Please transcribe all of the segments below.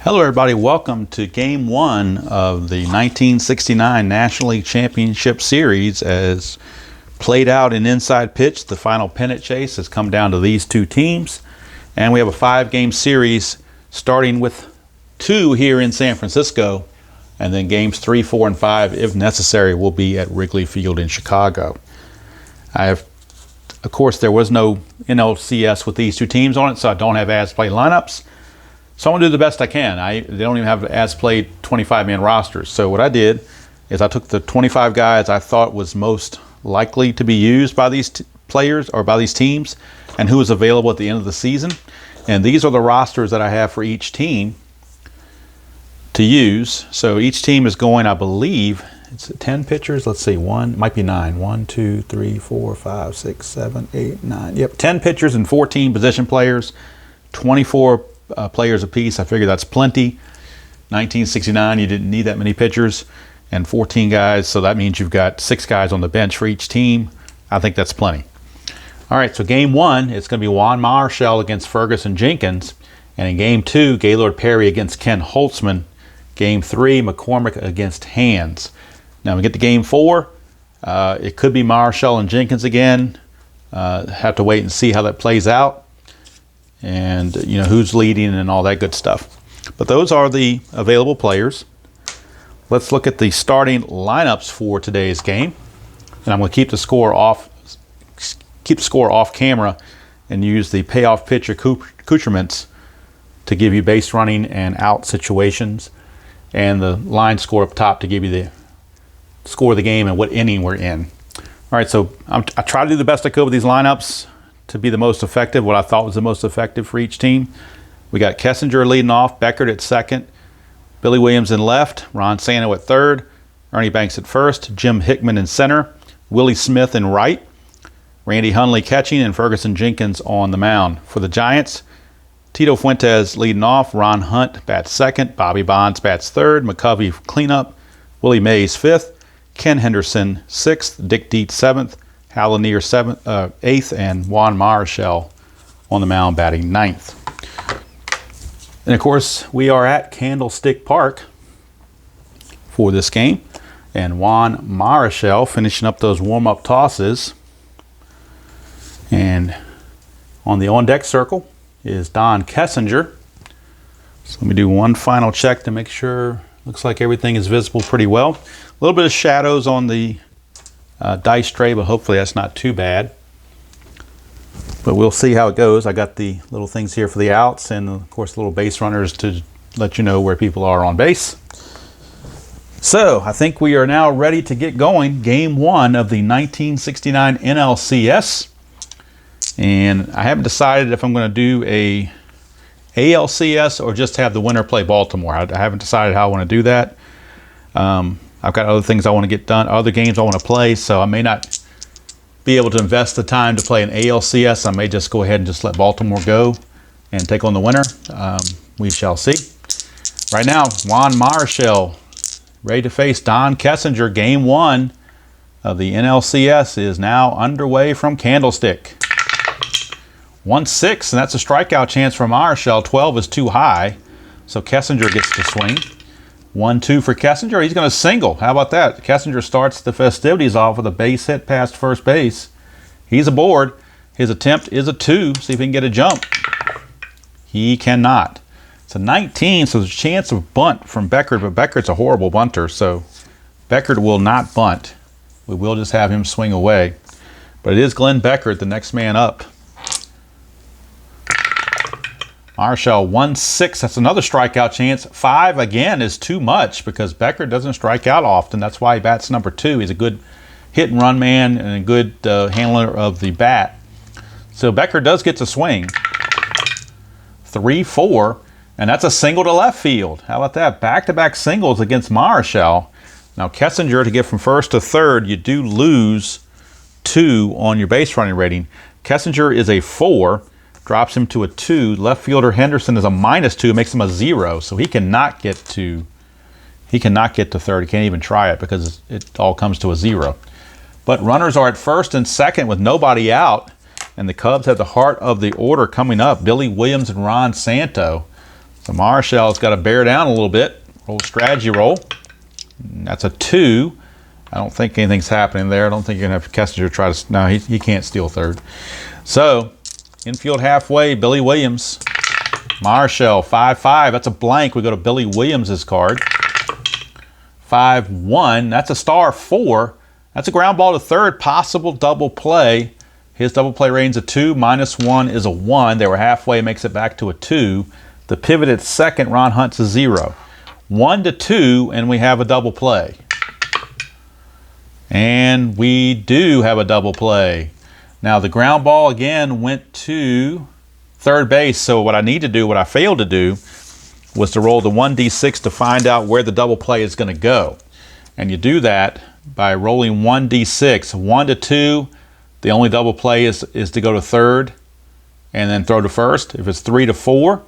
Hello everybody, welcome to Game 1 of the 1969 National League Championship Series as played out in inside pitch. The final pennant chase has come down to these two teams, and we have a 5-game series starting with 2 here in San Francisco, and then games 3, 4, and 5, if necessary, will be at Wrigley Field in Chicago. Of course, there was no NLCS with these two teams on it, so I don't have as-played lineups. So I'm going to do the best I can. They don't even have as-played 25-man rosters. So what I did is I took the 25 guys I thought was most likely to be used by these players or by these teams and who was available at the end of the season. And these are the rosters that I have for each team to use. So each team is going, I believe, it's 10 pitchers. Let's see, might be 9. 1, 2, 3, 4, 5, 6, 7, 8, 9. Yep, 10 pitchers and 14 position players, 24 players apiece. I figure that's plenty. 1969, you didn't need that many pitchers, and 14 guys, so that means you've got 6 guys on the bench for each team. I think that's plenty. All right, so game 1, it's going to be Juan Marichal against Ferguson Jenkins, and in game 2, Gaylord Perry against Ken Holtzman. Game 3, McCormick against Hands. Now we get to game 4. It could be Marichal and Jenkins again. Have to wait and see how that plays out, and you know who's leading and all that good stuff. But those are the available players. Let's look at the starting lineups for today's game, and I'm going to keep the score off camera and use the payoff pitch accoutrements to give you base running and out situations, and the line score up top to give you the score of the game and what inning we're in. All right, so I try to do the best I could with these lineups to be the most effective, what I thought was the most effective for each team. We got Kessinger leading off, Beckert at second, Billy Williams in left, Ron Santo at third, Ernie Banks at first, Jim Hickman in center, Willie Smith in right, Randy Hundley catching, and Ferguson Jenkins on the mound. For the Giants, Tito Fuentes leading off, Ron Hunt bats second, Bobby Bonds bats third, McCovey cleanup, Willie Mays fifth, Ken Henderson sixth, Dick Dietz seventh, Hal Lanier eighth, and Juan Marichal on the mound batting ninth. And of course, we are at Candlestick Park for this game, and Juan Marichal finishing up those warm-up tosses. And on the on-deck circle is Don Kessinger. So let me do one final check to make sure. Looks like everything is visible pretty well. A little bit of shadows on the dice tray, but hopefully that's not too bad. But we'll see how it goes. I got the little things here for the outs, and of course little base runners to let you know where people are on base. So I think we are now ready to get going. Game 1 of the 1969 NLCS. And I haven't decided if I'm going to do a ALCS or just have the winner play Baltimore. I haven't decided how I want to do that. I've got other things I want to get done, other games I want to play, so I may not be able to invest the time to play an ALCS. I may just go ahead and just let Baltimore go and take on the winner. We shall see. Right now, Juan Marichal ready to face Don Kessinger. Game 1 of the NLCS is now underway from Candlestick. 1-6, and that's a strikeout chance for Marichal. 12 is too high, so Kessinger gets to swing. 1-2 for Kessinger. He's going to single. How about that? Kessinger starts the festivities off with a base hit past first base. He's aboard. His attempt is a 2. See if he can get a jump. He cannot. It's a 19, so there's a chance of bunt from Beckert, but Beckert's a horrible bunter, so Beckert will not bunt. We will just have him swing away. But it is Glenn Beckert, the next man up. Marichal 1-6, that's another strikeout chance. 5 again is too much because Beckert doesn't strike out often. That's why he bats number 2. He's a good hit and run man and a good handler of the bat. So Beckert does get to swing. 3-4, and that's a single to left field. How about that? Back-to-back singles against Marichal. Now Kessinger, to get from first to third, you do lose 2 on your base running rating. Kessinger is a 4. Drops him to a 2. Left fielder Henderson is a -2, makes him a 0. So he cannot get to third. He can't even try it because it all comes to a 0. But runners are at first and second with nobody out, and the Cubs have the heart of the order coming up. Billy Williams and Ron Santo. So Marichal's got to bear down a little bit. Roll strategy roll. And that's a 2. I don't think anything's happening there. I don't think you're going to have Kessinger try to... No, he can't steal third. So, infield halfway, Billy Williams. Marichal, 5-5. That's a blank. We go to Billy Williams' card. 5-1. That's a star 4. That's a ground ball to third. Possible double play. His double play rating's a 2. -1 is a 1. They were halfway. Makes it back to a 2. The pivot at second, Ron Hunt's a 0. 1-2, and we have a double play. And we do have a double play. Now, the ground ball, again, went to third base. So what I need to do, what I failed to do, was to roll the 1d6 to find out where the double play is going to go. And you do that by rolling 1d6. 1-2, the only double play is to go to third and then throw to first. If it's 3-4,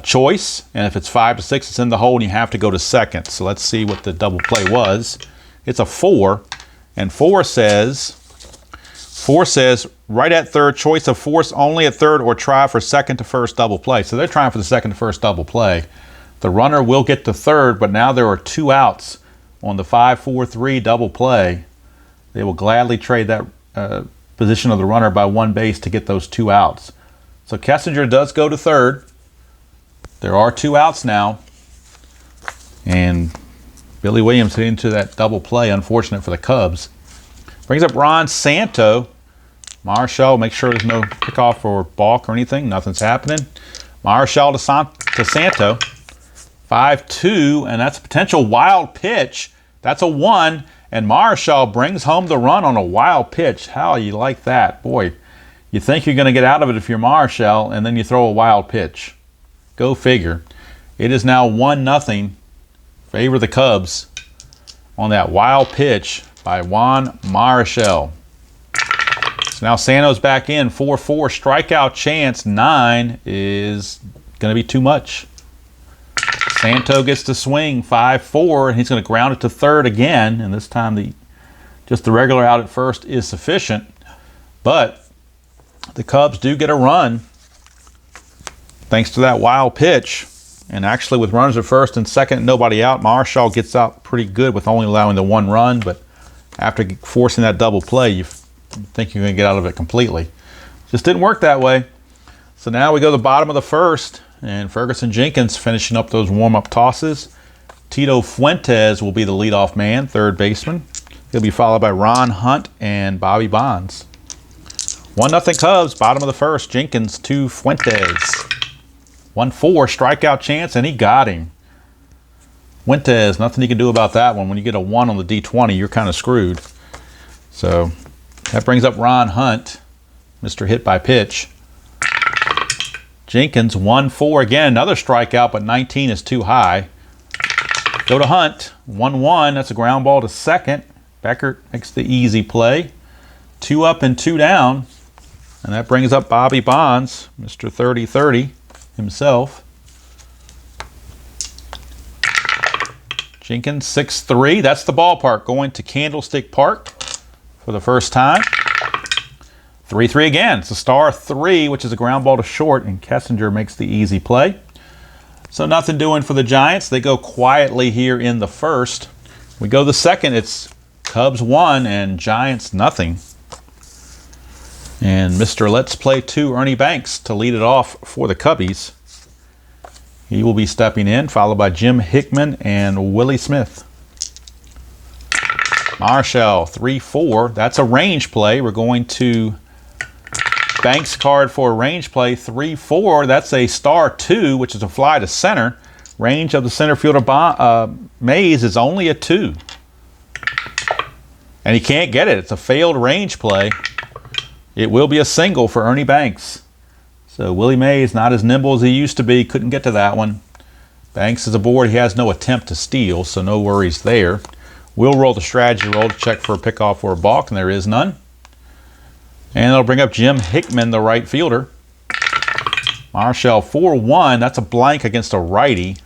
choice. And if it's 5-6, it's in the hole and you have to go to second. So let's see what the double play was. It's a 4. And 4 says right at third, choice of force only at third or try for second to first double play. So they're trying for the second to first double play. The runner will get to third, but now there are 2 outs on the 5-4-3 double play. They will gladly trade that position of the runner by 1 base to get those 2 outs. So Kessinger does go to third. There are 2 outs now. And Billy Williams hit into that double play. Unfortunate for the Cubs. Brings up Ron Santo. Marichal, make sure there's no pickoff or balk or anything. Nothing's happening. Marichal to Santo. 5-2, and that's a potential wild pitch. That's a 1, and Marichal brings home the run on a wild pitch. How you like that? Boy, you think you're going to get out of it if you're Marichal, and then you throw a wild pitch. Go figure. It is now 1-0. Favor the Cubs on that wild pitch by Juan Marichal. So now Santo's back in, 4-4. Strikeout chance, 9 is going to be too much. Santo gets to swing, 5-4, and he's going to ground it to third again. And this time, just the regular out at first is sufficient. But the Cubs do get a run thanks to that wild pitch. And actually, with runners at first and second, nobody out, Marichal gets out pretty good with only allowing the 1 run. But after forcing that double play, you think you're going to get out of it completely. Just didn't work that way. So now we go to the bottom of the first, and Ferguson Jenkins finishing up those warm-up tosses. Tito Fuentes will be the leadoff man, third baseman. He'll be followed by Ron Hunt and Bobby Bonds. 1-0 Cubs, bottom of the first. Jenkins to Fuentes. 1-4, strikeout chance, and he got him. Fuentes, nothing you can do about that one. When you get a 1 on the D20, you're kind of screwed. So that brings up Ron Hunt, Mr. Hit by Pitch. Jenkins, 1-4 again, another strikeout, but 19 is too high. Go to Hunt, 1-1, that's a ground ball to second. Beckert makes the easy play. 2 up and 2 down, and that brings up Bobby Bonds, Mr. 30-30 himself. Jenkins, 6-3, that's the ballpark, going to Candlestick Park for the first time. 3-3 again. It's a star 3, which is a ground ball to short, and Kessinger makes the easy play. So nothing doing for the Giants. They go quietly here in the first. We go the second. It's Cubs 1 and Giants nothing. And Mr. Let's Play 2, Ernie Banks, to lead it off for the Cubbies. He will be stepping in, followed by Jim Hickman and Willie Smith. Marichal, 3-4. That's a range play. We're going to Banks card for a range play, 3-4. That's a star 2, which is a fly to center. Range of the center fielder Mays is only a 2. And he can't get it. It's a failed range play. It will be a single for Ernie Banks. So Willie Mays, not as nimble as he used to be, couldn't get to that one. Banks is aboard. He has no attempt to steal, so no worries there. We'll roll the strategy roll to check for a pickoff or a balk, and there is none. And it'll bring up Jim Hickman, the right fielder. Marichal, 4-1. That's a blank against a righty.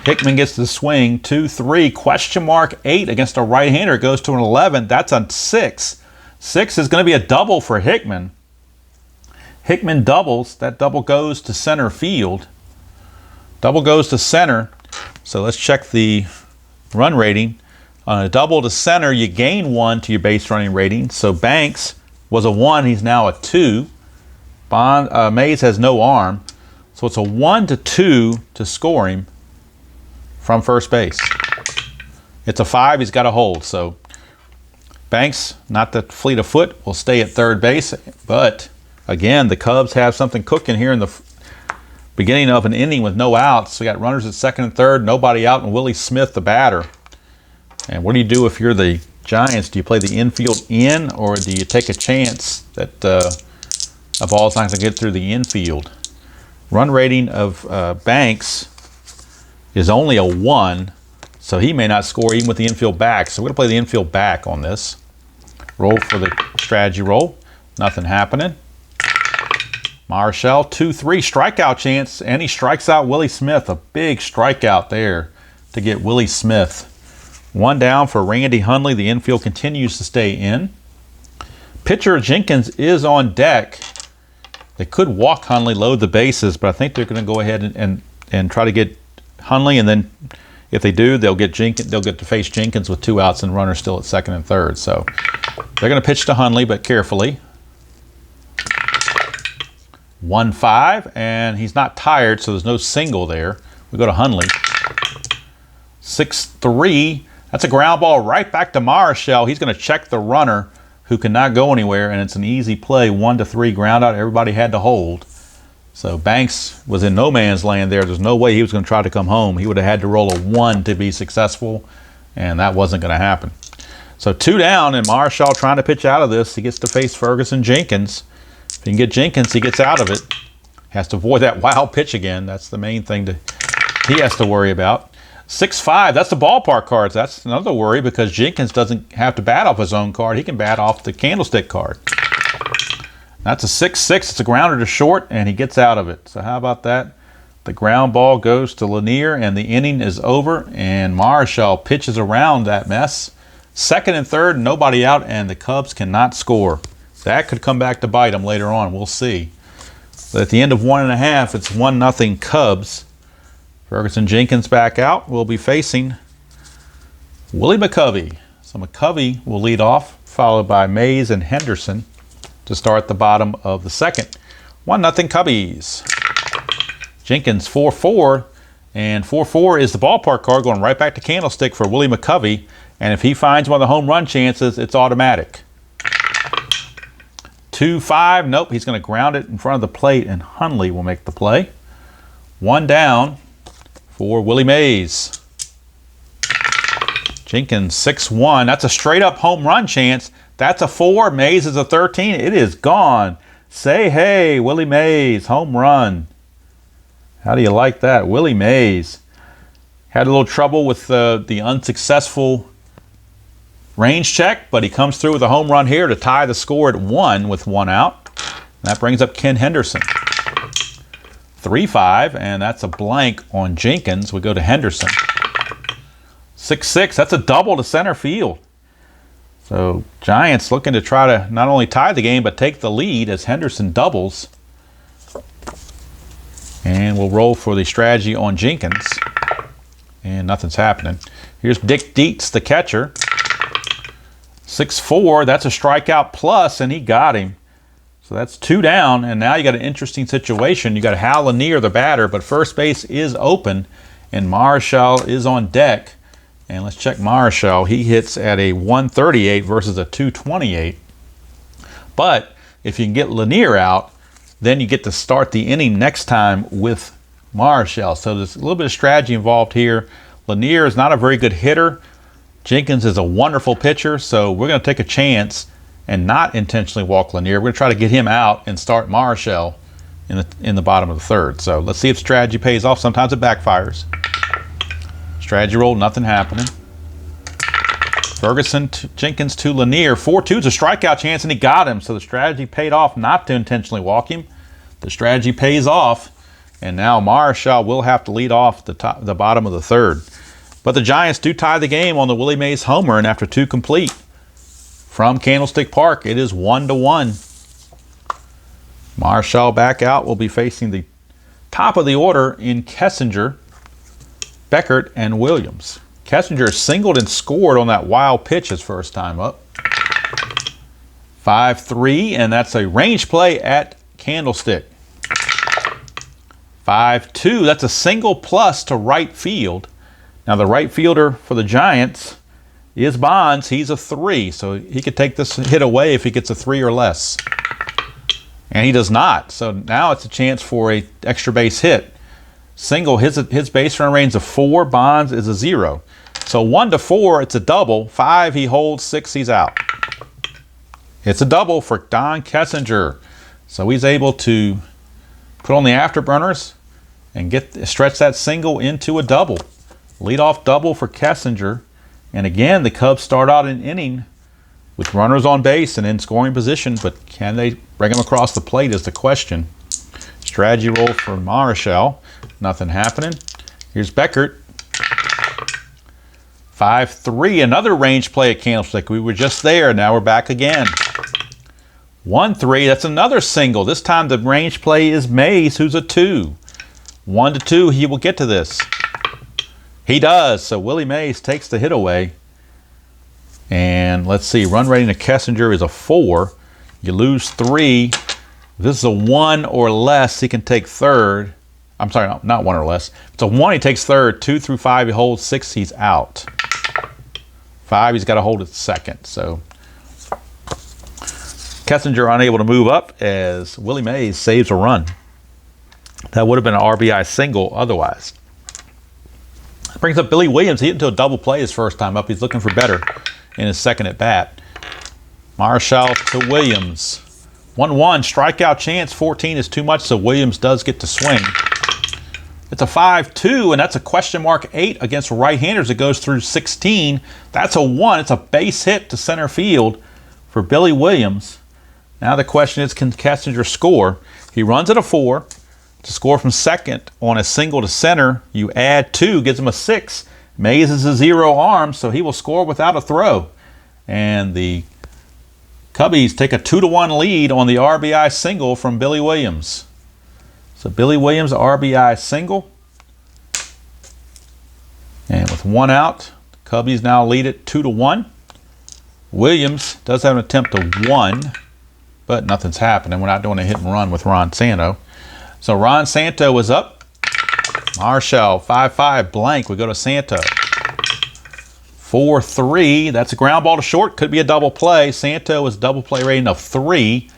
Hickman gets the swing, 2-3. Question mark 8 against a right-hander. It goes to an 11. That's a 6. 6 is going to be a double for Hickman. Hickman doubles. That double goes to center field. Double goes to center. So let's check the run rating. On a double to center, you gain 1 to your base running rating. So Banks was a 1, he's now a 2. Mays has no arm. So it's a 1 to 2 to score him from first base. It's a 5, he's got to hold. So Banks, not the fleet of foot, will stay at third base. But again, the Cubs have something cooking here in the beginning of an inning with no outs. We got runners at second and third, nobody out, and Willie Smith, the batter. And what do you do if you're the Giants? Do you play the infield in, or do you take a chance that a ball's not going to get through the infield? Run rating of Banks is only a 1, so he may not score even with the infield back. So we're going to play the infield back on this. Roll for the strategy roll. Nothing happening. Marichal, 2-3, strikeout chance, and he strikes out Willie Smith. A big strikeout there to get Willie Smith. 1 down for Randy Hundley. The infield continues to stay in. Pitcher Jenkins is on deck. They could walk Hundley, load the bases, but I think they're going to go ahead and try to get Hundley, and then if they do, they'll get to face Jenkins with 2 outs and runners still at second and third. So they're going to pitch to Hundley, but carefully. 1-5, and he's not tired, so there's no single there. We go to Hundley. 6-3. That's a ground ball right back to Marichal. He's going to check the runner who cannot go anywhere, and it's an easy play. 1-3 ground out. Everybody had to hold. So Banks was in no man's land there. There's no way he was going to try to come home. He would have had to roll a 1 to be successful, and that wasn't going to happen. So 2 down, and Marichal trying to pitch out of this. He gets to face Ferguson Jenkins. If he can get Jenkins, he gets out of it. Has to avoid that wild pitch again. That's the main thing he has to worry about. 6-5, that's the ballpark cards. That's another worry because Jenkins doesn't have to bat off his own card. He can bat off the candlestick card. That's a 6-6. It's a grounder to short, and he gets out of it. So how about that? The ground ball goes to Lanier, and the inning is over, and Marichal pitches around that mess. Second and third, nobody out, and the Cubs cannot score. That could come back to bite them later on. We'll see. But at the end of 1.5, it's 1-0 Cubs. Ferguson Jenkins back out. We'll be facing Willie McCovey. So McCovey will lead off, followed by Mays and Henderson to start the bottom of the second. 1-0 Cubbies. Jenkins 4-4, and 4-4 is the ballpark card going right back to candlestick for Willie McCovey. And if he finds one of the home run chances, it's automatic. 2-5, nope, he's going to ground it in front of the plate, and Hundley will make the play. 1 down for Willie Mays. Jenkins 6-1. That's a straight up home run chance. That's a 4. Mays is a 13. It is gone. Say hey, Willie Mays, home run. How do you like that? Willie Mays had a little trouble with the unsuccessful range check, but he comes through with a home run here to tie the score at 1 with 1 out. That brings up Ken Henderson. 3-5, and that's a blank on Jenkins. We go to Henderson. 6-6, that's a double to center field. So Giants looking to try to not only tie the game, but take the lead as Henderson doubles. And we'll roll for the strategy on Jenkins. And nothing's happening. Here's Dick Dietz, the catcher. 6-4, that's a strikeout plus, and he got him. So that's 2 down, and now you got an interesting situation. You got Hal Lanier, the batter, but first base is open, and Marichal is on deck. And let's check Marichal. He hits at a 138 versus a 228. But if you can get Lanier out, then you get to start the inning next time with Marichal. So there's a little bit of strategy involved here. Lanier is not a very good hitter. Jenkins is a wonderful pitcher, so we're going to take a chance and not intentionally walk Lanier. We're going to try to get him out and start Marichal in the bottom of the third. So let's see if strategy pays off. Sometimes it backfires. Strategy roll, nothing happening. Ferguson, Jenkins to Lanier. 4-2 is a strikeout chance, and he got him. So the strategy paid off not to intentionally walk him. The strategy pays off, and now Marichal will have to lead off the bottom of the third. But the Giants do tie the game on the Willie Mays homer, and after 2 complete from Candlestick Park, it is 1-1. Marichal back out. Will be facing the Top of the order in Kessinger, Beckert, and Williams. Kessinger singled and scored on that wild pitch his first time up. 5-3, and that's a range play at Candlestick. 5-2, that's a single plus to right field. Now the right fielder for the Giants is Bonds. He's a 3, so he could take this hit away if he gets a 3 or less. And he does not, so now it's a chance for a extra base hit. Single, his base run range is a 4, Bonds is a 0. So 1-4, it's a double. 5, he holds. 6, he's out. It's a double for Don Kessinger. So he's able to put on the afterburners and stretch that single into a double. Leadoff double for Kessinger. And again, the Cubs start out an inning with runners on base and in scoring position, but can they bring them across the plate is the question. Strategy roll for Marichal. Nothing happening. Here's Beckert. 5-3, another range play at Candlestick. We were just there, now we're back again. 1-3, that's another single. This time the range play is Mays, who's a 2. 1-2, he will get to this. He does, so Willie Mays takes the hit away. And let's see, run rating to Kessinger is a 4. You lose 3. If this is a 1 or less, he can take third. I'm sorry, not 1 or less. If it's a 1, he takes third. 2 through 5, he holds. 6, he's out. 5, he's got to hold it second. So Kessinger unable to move up as Willie Mays saves a run. That would have been an RBI single otherwise. Brings up Billy Williams. He hit into a double play his first time up. He's looking for better in his second at bat. Marichal to Williams. 1-1, strikeout chance. 14 is too much, so Williams does get to swing. It's a 5-2, and that's a question mark 8 against right-handers. It goes through 16. That's a 1. It's a base hit to center field for Billy Williams. Now the question is, can Kessinger score? He runs at a 4. To score from second on a single to center, you add 2, gives him a 6. Mays is a 0 arm, so he will score without a throw. And the Cubbies take a 2-1 lead on the RBI single from Billy Williams. So Billy Williams, RBI single. And with 1 out, the Cubbies now lead it 2-1. Williams does have an attempt to 1, but nothing's happening. We're not doing a hit and run with Ron Santo. So Ron Santo is up. Marichal, 5-5 blank. We go to Santo. 4-3. That's a ground ball to short. Could be a double play. Santo is double play rating of 3.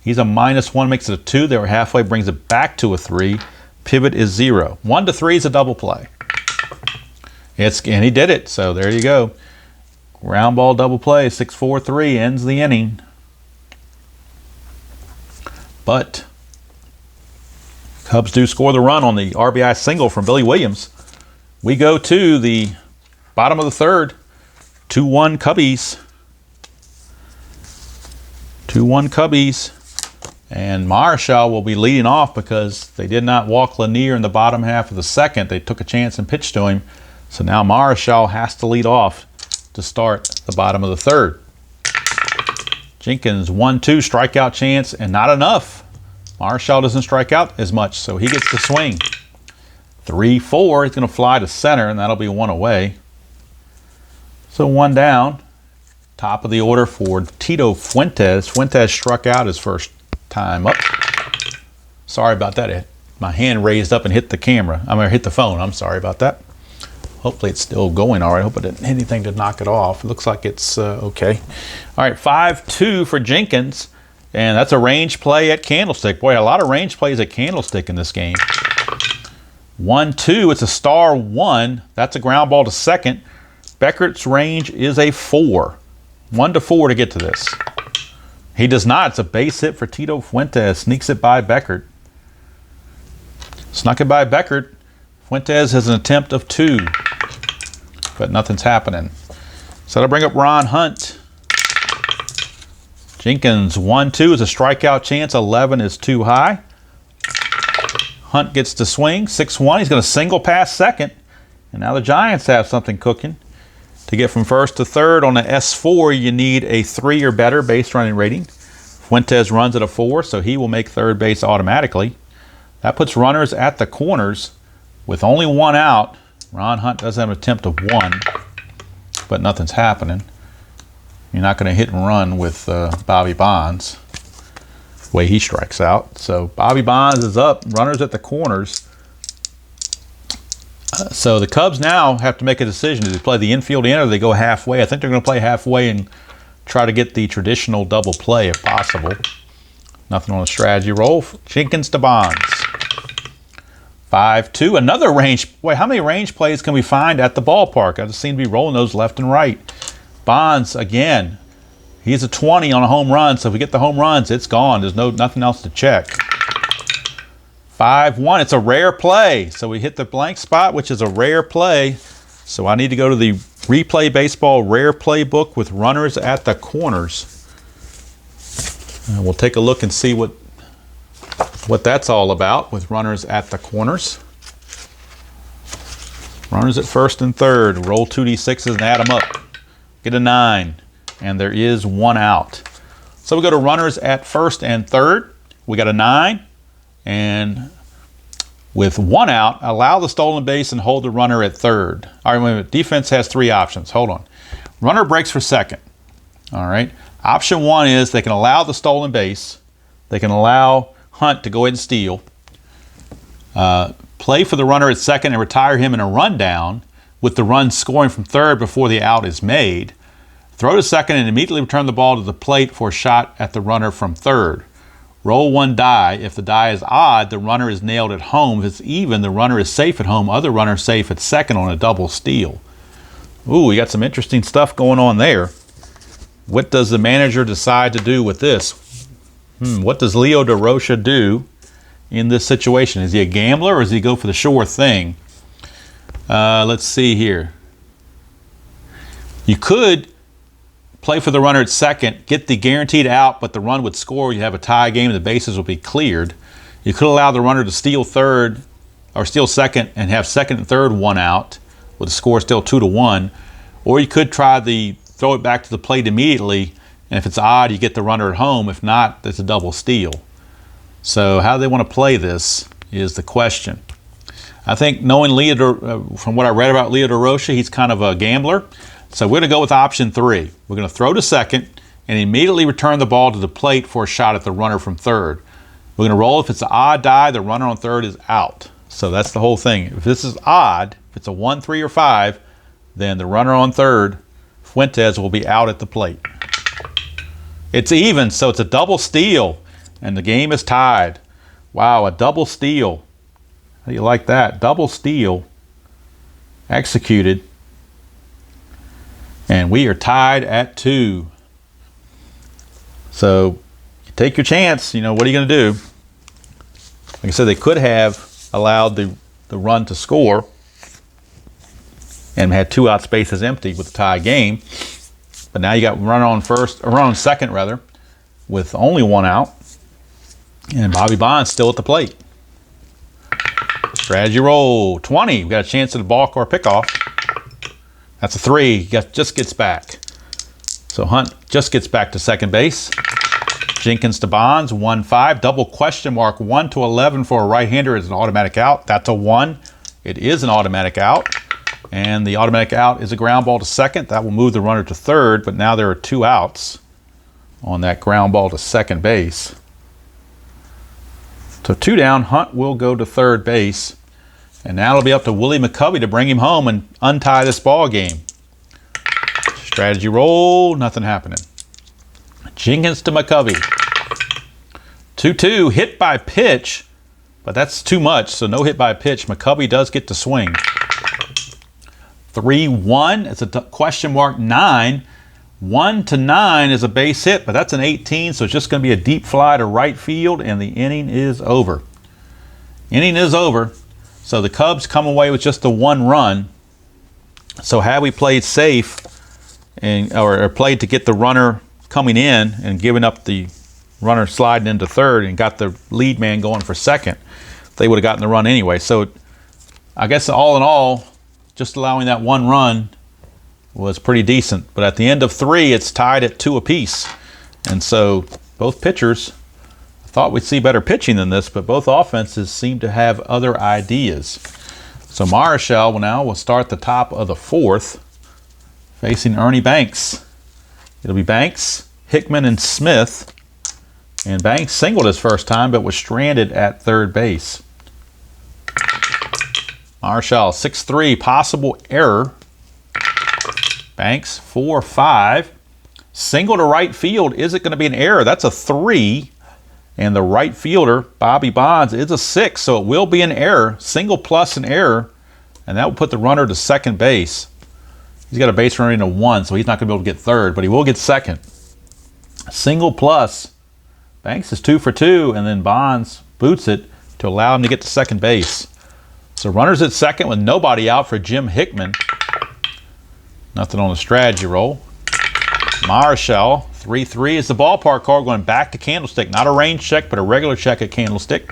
He's a -1, makes it a 2. They were halfway, brings it back to a 3. Pivot is 0. 1-3 is a double play. And he did it. So there you go. Ground ball double play. 6-4-3 ends the inning. But Cubs do score the run on the RBI single from Billy Williams. We go to the bottom of the third. 2-1 Cubbies. 2-1 Cubbies. And Marichal will be leading off because they did not walk Lanier in the bottom half of the second. They took a chance and pitched to him. So now Marichal has to lead off to start the bottom of the third. Jenkins, 1-2, strikeout chance, and not enough. Marichal doesn't strike out as much, so he gets to swing. 3-4, he's going to fly to center, and that'll be 1 away. So 1 down. Top of the order for Tito Fuentes. Fuentes struck out his first time up. Sorry about that. My hand raised up and hit the camera. I'm going to hit the phone. I'm sorry about that. Hopefully it's still going all right. I hope I didn't hit anything to knock it off. It looks like it's okay. All right, 5-2 for Jenkins. And that's a range play at Candlestick. Boy, a lot of range plays at Candlestick in this game. 1-2, it's a star 1. That's a ground ball to second. Beckert's range is a 4. 1-4 to get to this. He does not. It's a base hit for Tito Fuentes. Sneaks it by Beckert. Snuck it by Beckert. Fuentes has an attempt of 2. But nothing's happening. So that'll bring up Ron Hunt. Jenkins, 1-2 is a strikeout chance. 11 is too high. Hunt gets to swing. 6-1. He's going to single past second. And now the Giants have something cooking. To get from first to third on the S4, you need a 3 or better base running rating. Fuentes runs at a 4, so he will make third base automatically. That puts runners at the corners with only one out. Ron Hunt does have an attempt of one, but nothing's happening. You're not going to hit and run with Bobby Bonds the way he strikes out. So Bobby Bonds is up, runners at the corners. So the Cubs now have to make a decision. Do they play the infield in or do they go halfway? I think they're going to play halfway and try to get the traditional double play if possible. Nothing on the strategy roll. Jenkins to Bonds. 5-2. Another range. Wait, how many range plays can we find at the ballpark? I just seem to be rolling those left and right. Bonds, again, he's a 20 on a home run. So if we get the home runs, it's gone. There's nothing else to check. 5-1. It's a rare play. So we hit the blank spot, which is a rare play. So I need to go to the Replay Baseball Rare Play book with runners at the corners. We'll take a look and see what that's all about with runners at the corners. Runners at first and third. Roll 2d6s and add them up. Get a 9. And there is one out. So we go to runners at first and third. We got a 9. And with one out, allow the stolen base and hold the runner at third. All right, wait a minute. Defense has 3 options. Hold on. Runner breaks for second. All right. Option 1 is they can allow the stolen base. They can allow Hunt to go ahead and steal. Play for the runner at second and retire him in a rundown with the run scoring from third before the out is made. Throw to second and immediately return the ball to the plate for a shot at the runner from third. Roll 1 die. If the die is odd, the runner is nailed at home. If it's even, the runner is safe at home. Other runner safe at second on a double steal. Ooh, we got some interesting stuff going on there. What does the manager decide to do with this? What does Leo DeRocha do in this situation? Is he a gambler or does he go for the sure thing? Let's see here. You could play for the runner at second, get the guaranteed out, but the run would score. You have a tie game and the bases will be cleared. You could allow the runner to steal third or steal second and have second and third one out with the score still 2-1. Or you could try the throw it back to the plate immediately, and if it's odd, you get the runner at home. If not, it's a double steal. So how do they want to play this is the question. I think knowing from what I read about Leo DeRocha, he's kind of a gambler. So we're going to go with option 3. We're going to throw to second and immediately return the ball to the plate for a shot at the runner from third. We're going to roll. If it's an odd die, the runner on third is out. So that's the whole thing. If this is odd, if it's a 1, 3, or 5, then the runner on third, Fuentes, will be out at the plate. It's even, so it's a double steal, and the game is tied. Wow, a double steal. How do you like that? Double steal executed. And we are tied at 2. So you take your chance. You know, what are you going to do? Like I said, they could have allowed the run to score and had 2 out spaces empty with the tie game. But now you got run on second rather, with only 1 out. And Bobby Bonds still at the plate. Strategy roll 20. We got a chance at a balk or a pickoff. That's a 3. Just gets back. So Hunt just gets back to second base. Jenkins to Bonds, 1-5. Double question mark, 1-11 for a right-hander is an automatic out. That's a 1. It is an automatic out. And the automatic out is a ground ball to second. That will move the runner to third, but now there are 2 outs on that ground ball to second base. So 2 down, Hunt will go to third base. And now it'll be up to Willie McCovey to bring him home and untie this ball game. Strategy roll, nothing happening. Jenkins to McCovey. 2-2, hit by pitch, but that's too much, so no hit by pitch. McCovey does get to swing. 3-1, it's a question mark 9. 1-9 is a base hit, but that's an 18, so it's just going to be a deep fly to right field, and the inning is over. Inning is over. So the Cubs come away with just the 1 run. So had we played safe or played to get the runner coming in and giving up the runner sliding into third and got the lead man going for second, they would have gotten the run anyway. So I guess all in all, just allowing that 1 run was pretty decent. But at the end of 3, it's tied at 2 apiece. And so both pitchers, I Thought we'd see better pitching than this, but both offenses seem to have other ideas. So Marichal will start the top of the 4th, facing Ernie Banks. It'll be Banks, Hickman, and Smith. And Banks singled his first time, but was stranded at third base. Marichal, 6-3, possible error. Banks, 4-5. Single to right field. Is it going to be an error? That's a 3. And the right fielder, Bobby Bonds, is a 6. So it will be an error. Single plus an error. And that will put the runner to second base. He's got a base running to 1, so he's not going to be able to get third, but he will get second. Single plus. Banks is 2 for 2, and then Bonds boots it to allow him to get to second base. So runners at second with nobody out for Jim Hickman. Nothing on the strategy roll. Marichal, 3-3 is the ballpark card, going back to Candlestick. Not a range check, but a regular check at Candlestick.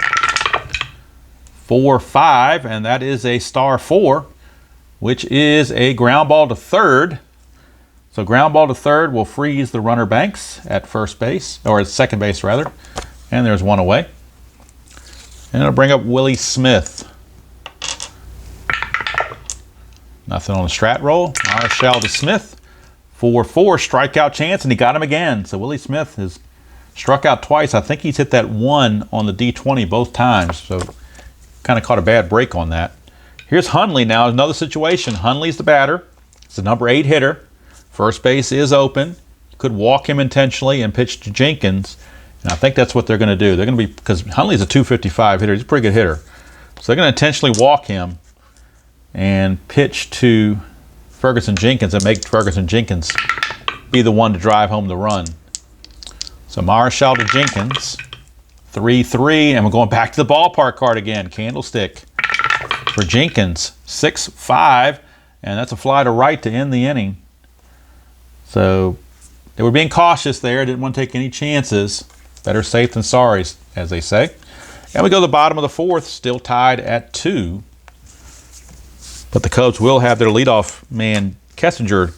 4-5, and that is a star 4, which is a ground ball to third. So ground ball to third will freeze the runner Banks at first base, or at second base rather. And there's one away. And it'll bring up Willie Smith. Nothing on the strat roll. Marichal to Smith. 4-4 strikeout chance, and he got him again. So Willie Smith has struck out twice. I think he's hit that 1 on the D20 both times. So kind of caught a bad break on that. Here's Hundley now. Another situation. Hundley's the batter. It's the number 8 hitter. First base is open. Could walk him intentionally and pitch to Jenkins. And I think that's what they're going to do. They're going to be, because Hundley's a 255 hitter. He's a pretty good hitter. So they're going to intentionally walk him and pitch to Ferguson Jenkins and make Ferguson Jenkins be the one to drive home the run. So Marichal to Jenkins. 3-3, and we're going back to the ballpark card again. Candlestick for Jenkins. 6-5, and that's a fly to right to end the inning. So they were being cautious there. Didn't want to take any chances. Better safe than sorry, as they say. And we go to the bottom of the 4th, still tied at 2. But the Cubs will have their leadoff man, Kessinger,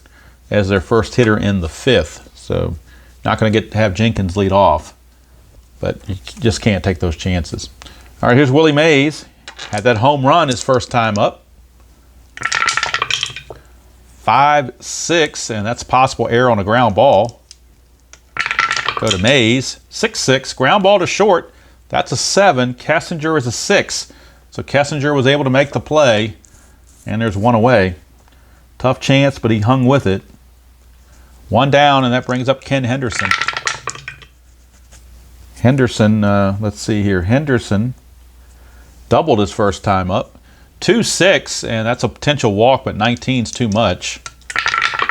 as their first hitter in the 5th. So not going to get to have Jenkins lead off. But you just can't take those chances. All right, here's Willie Mays. Had that home run his first time up. 5-6, and that's a possible error on a ground ball. Go to Mays. 6-6, ground ball to short. That's a 7. Kessinger is a 6. So Kessinger was able to make the play, and there's one away. Tough chance, but he hung with it. One down, and that brings up Ken Henderson. Henderson, let's see here. Henderson doubled his first time up. 2-6, and that's a potential walk, but 19's too much.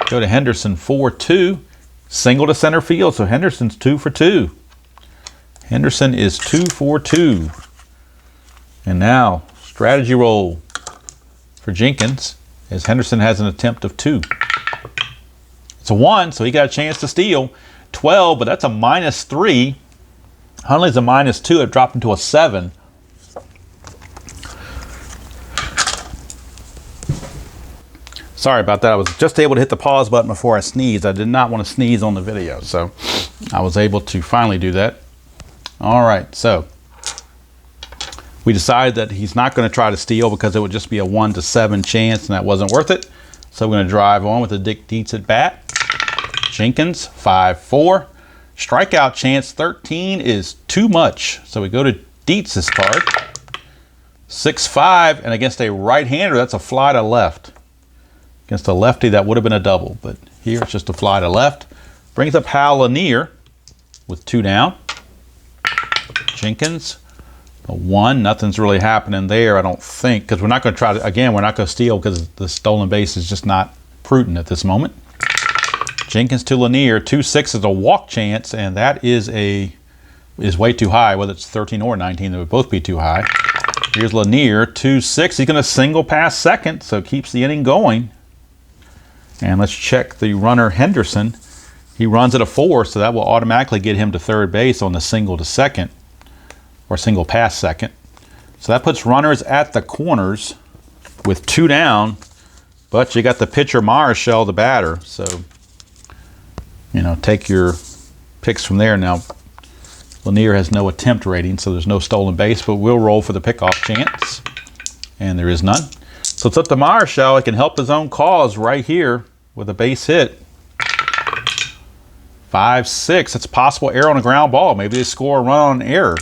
Go to Henderson, 4-2. Single to center field, so Henderson's 2 for 2. Henderson is 2 for 2. And now, strategy roll for Jenkins, as Henderson has an attempt of 2. It's a 1, so he got a chance to steal. 12, but that's a -3. Hundley's a -2. It dropped into a 7. Sorry about that. I was just able to hit the pause button before I sneezed. I did not want to sneeze on the video, so I was able to finally do that. All right, so we decided that he's not going to try to steal because it would just be a 1-7 chance, and that wasn't worth it. So we're going to drive on with the Dick Dietz at bat. Jenkins, 5-4. Strikeout chance, 13 is too much. So we go to Dietz's card. 6-5, and against a right-hander, that's a fly to left. Against a lefty, that would have been a double, but here it's just a fly to left. Brings up Hal Lanier with 2 down. Jenkins, a 1. Nothing's really happening there, I don't think, because we're not going to try to, again, we're not going to steal because the stolen base is just not prudent at this moment. Jenkins to Lanier, 2-6 is a walk chance, and that is way too high. Whether it's 13 or 19, they would both be too high. Here's Lanier, 2-6. He's going to single past second, so keeps the inning going. And let's check the runner Henderson. He runs at a 4, so that will automatically get him to third base on the single to second, or single past second. So that puts runners at the corners with 2 down, but you got the pitcher Marichal, the batter. So, you know, take your picks from there. Now, Lanier has no attempt rating, so there's no stolen base, but we'll roll for the pickoff chance. And there is none. So it's up to Marichal. He can help his own cause right here with a base hit. 5-6. It's a possible error on a ground ball. Maybe they score a run on an error.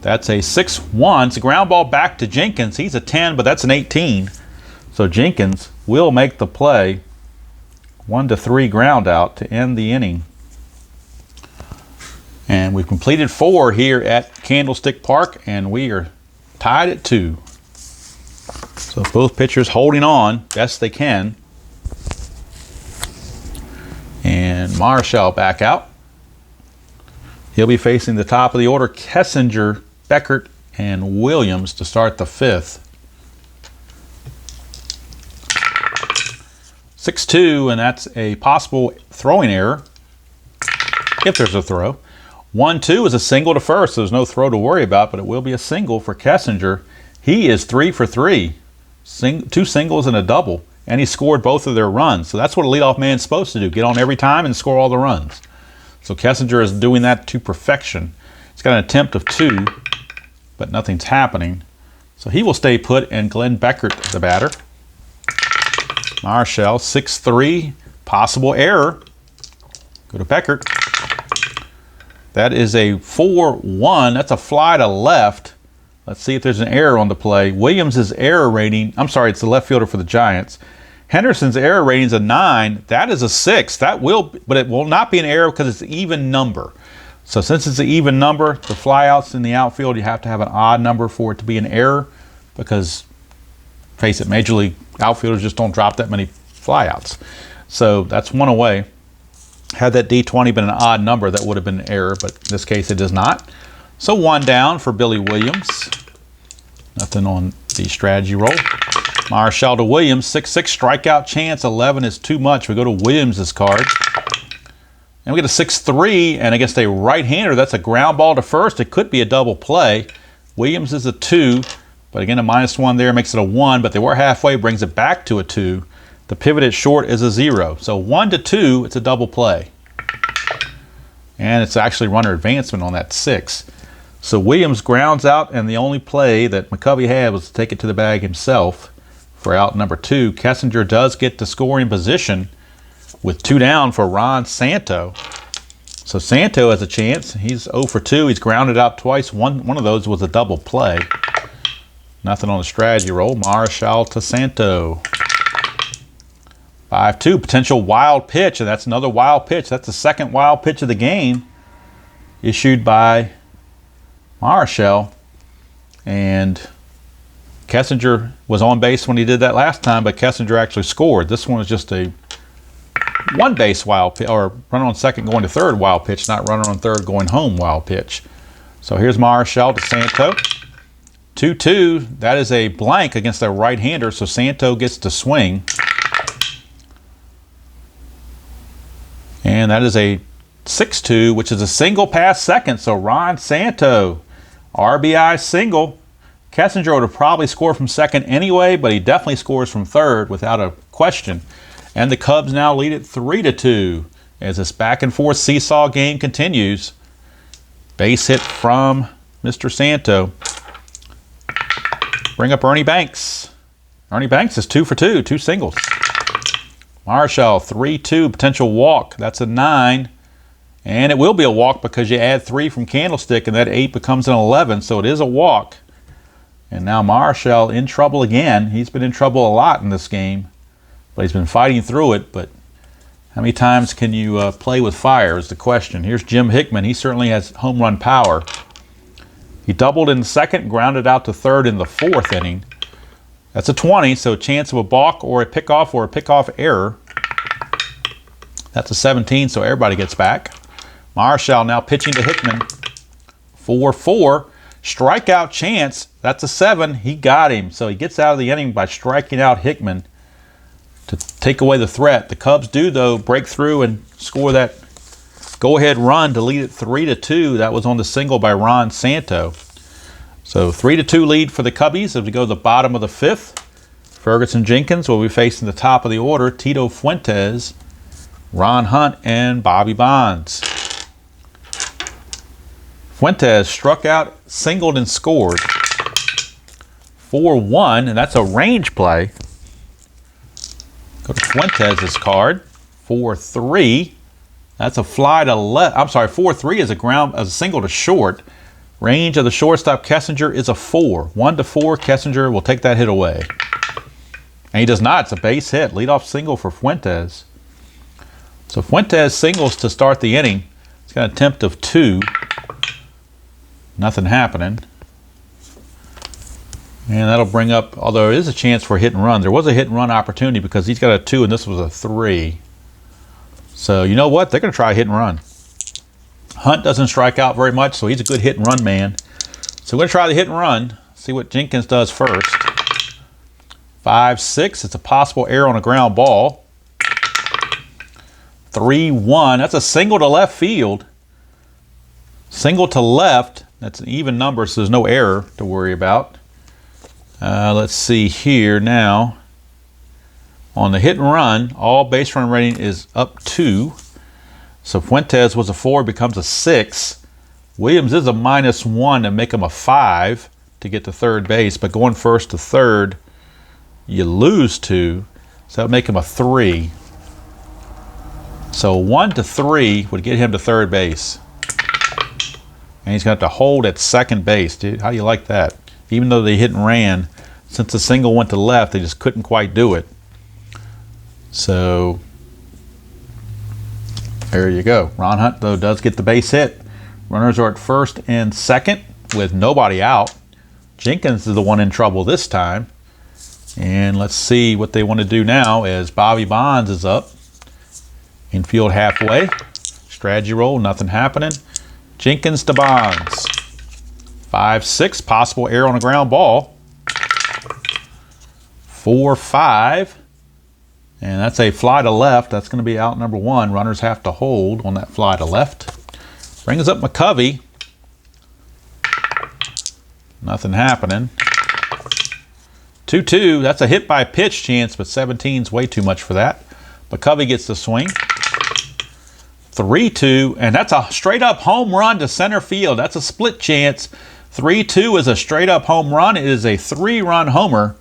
That's a 6-1. It's a ground ball back to Jenkins. He's a 10, but that's an 18. So Jenkins will make the play. 1-3 ground out to end the inning. And we've completed 4 here at Candlestick Park, and we are tied at 2. So both pitchers holding on best they can. And Marichal back out. He'll be facing the top of the order, Kessinger, Beckert, and Williams to start the 5th. 6-2, and that's a possible throwing error, if there's a throw. 1-2 is a single to first, so there's no throw to worry about, but it will be a single for Kessinger. He is 3 for 3. 2 singles and a double, and he scored both of their runs. So that's what a leadoff man's supposed to do, get on every time and score all the runs. So Kessinger is doing that to perfection. He's got an attempt of 2, but nothing's happening. So he will stay put, and Glenn Beckert, the batter. Marichal, 6-3, possible error. Go to Beckert. That is a 4-1. That's a fly to left. Let's see if there's an error on the play. Williams' error rating, I'm sorry, it's the left fielder for the Giants. Henderson's error rating is a 9. That is a 6. That will, but it will not be an error because it's an even number. So since it's an even number, the flyouts in the outfield, you have to have an odd number for it to be an error because, face it, Major League outfielders just don't drop that many flyouts. So that's one away. Had that D20 been an odd number, that would have been an error, but in this case it does not. So 1 down for Billy Williams. Nothing on the strategy roll. Marichal to Williams, 6-6 strikeout chance. 11 is too much. We go to Williams' card. And we get a 6-3, and against a right-hander, that's a ground ball to first. It could be a double play. Williams is a 2, but again, a -1 there makes it a 1, but they were halfway, brings it back to a 2. The pivot at short is a 0. So 1-2, it's a double play. And it's actually runner advancement on that 6. So Williams grounds out, and the only play that McCovey had was to take it to the bag himself for out number 2. Kessinger does get to scoring position with 2 down for Ron Santo. So Santo has a chance. He's 0 for 2. He's grounded out twice. One of those was a double play. Nothing on the strategy roll. Marichal to Santo. 5-2, potential wild pitch, and that's another wild pitch. That's the second wild pitch of the game issued by Marichal. And Kessinger was on base when he did that last time, but Kessinger actually scored. This one was just a one-base wild pitch, or runner on second going to third wild pitch, not runner on third going home wild pitch. So here's Marichal to Santo. 2-2, that is a blank against a right-hander, so Santo gets to swing. And that is a 6-2, which is a single past second. So Ron Santo, RBI single. Kessinger would have probably scored from second anyway, but he definitely scores from third without a question. And the Cubs now lead it 3-2 as this back and forth seesaw game continues. Base hit from Mr. Santo. Bring up Ernie Banks. Ernie Banks is 2 for 2, 2 singles. Marichal, 3-2, potential walk. That's a 9. And it will be a walk because you add 3 from Candlestick, and that 8 becomes an 11, so it is a walk. And now Marichal in trouble again. He's been in trouble a lot in this game, but he's been fighting through it. But how many times can you play with fire is the question. Here's Jim Hickman. He certainly has home run power. He doubled in the second, grounded out to third in the 4th inning. That's a 20, so a chance of a balk or a pickoff error. That's a 17, so everybody gets back. Marichal now pitching to Hickman. 4-4. Strikeout chance. That's a 7. He got him. So he gets out of the inning by striking out Hickman to take away the threat. The Cubs do, though, break through and score that go-ahead run to lead it 3-2. That was on the single by Ron Santo. So 3-2 lead for the Cubbies as we go to the bottom of the 5th. Ferguson Jenkins will be facing the top of the order. Tito Fuentes, Ron Hunt, and Bobby Bonds. Fuentes struck out, singled, and scored. 4-1, and that's a range play. Go to Fuentes' card. 4-3. That's a fly to left. I'm sorry, 4-3 is a single to short. Range of the shortstop Kessinger is a 4. 1-4, Kessinger will take that hit away. And he does not. It's a base hit. Leadoff single for Fuentes. So Fuentes singles to start the inning. He's got an attempt of 2. Nothing happening. And that'll bring up, although there is a chance for a hit and run. There was a hit and run opportunity because he's got a 2 and this was a 3. So you know what? They're going to try a hit and run. Hunt doesn't strike out very much, so he's a good hit and run man. So we're going to try the hit and run. See what Jenkins does first. 5-6. It's a possible error on a ground ball. 3-1. That's a single to left field. Single to left. That's an even number, so there's no error to worry about. Let's see here now. On the hit and run, all base run rating is up 2. So Fuentes was a 4, becomes a 6. Williams is a -1 to make him a 5 to get to third base, but going first to third, you lose 2, so that would make him a 3. So 1-3 would get him to third base. And he's going to have to hold at second base. Dude, how do you like that? Even though they hit and ran, since the single went to left, they just couldn't quite do it. So there you go. Ron Hunt, though, does get the base hit. Runners are at first and second with nobody out. Jenkins is the one in trouble this time. And let's see what they want to do now as Bobby Bonds is up. Infield halfway. Strategy roll, nothing happening. Jenkins to Bonds. 5-6, possible error on a ground ball. 4-5. And that's a fly to left. That's going to be out number 1. Runners have to hold on that fly to left. Brings up McCovey. Nothing happening. 2-2. That's a hit by pitch chance, but 17's way too much for that. McCovey gets the swing. 3-2, and that's a straight-up home run to center field. That's a split chance. 3-2 is a straight-up home run. It is a 3-run homer.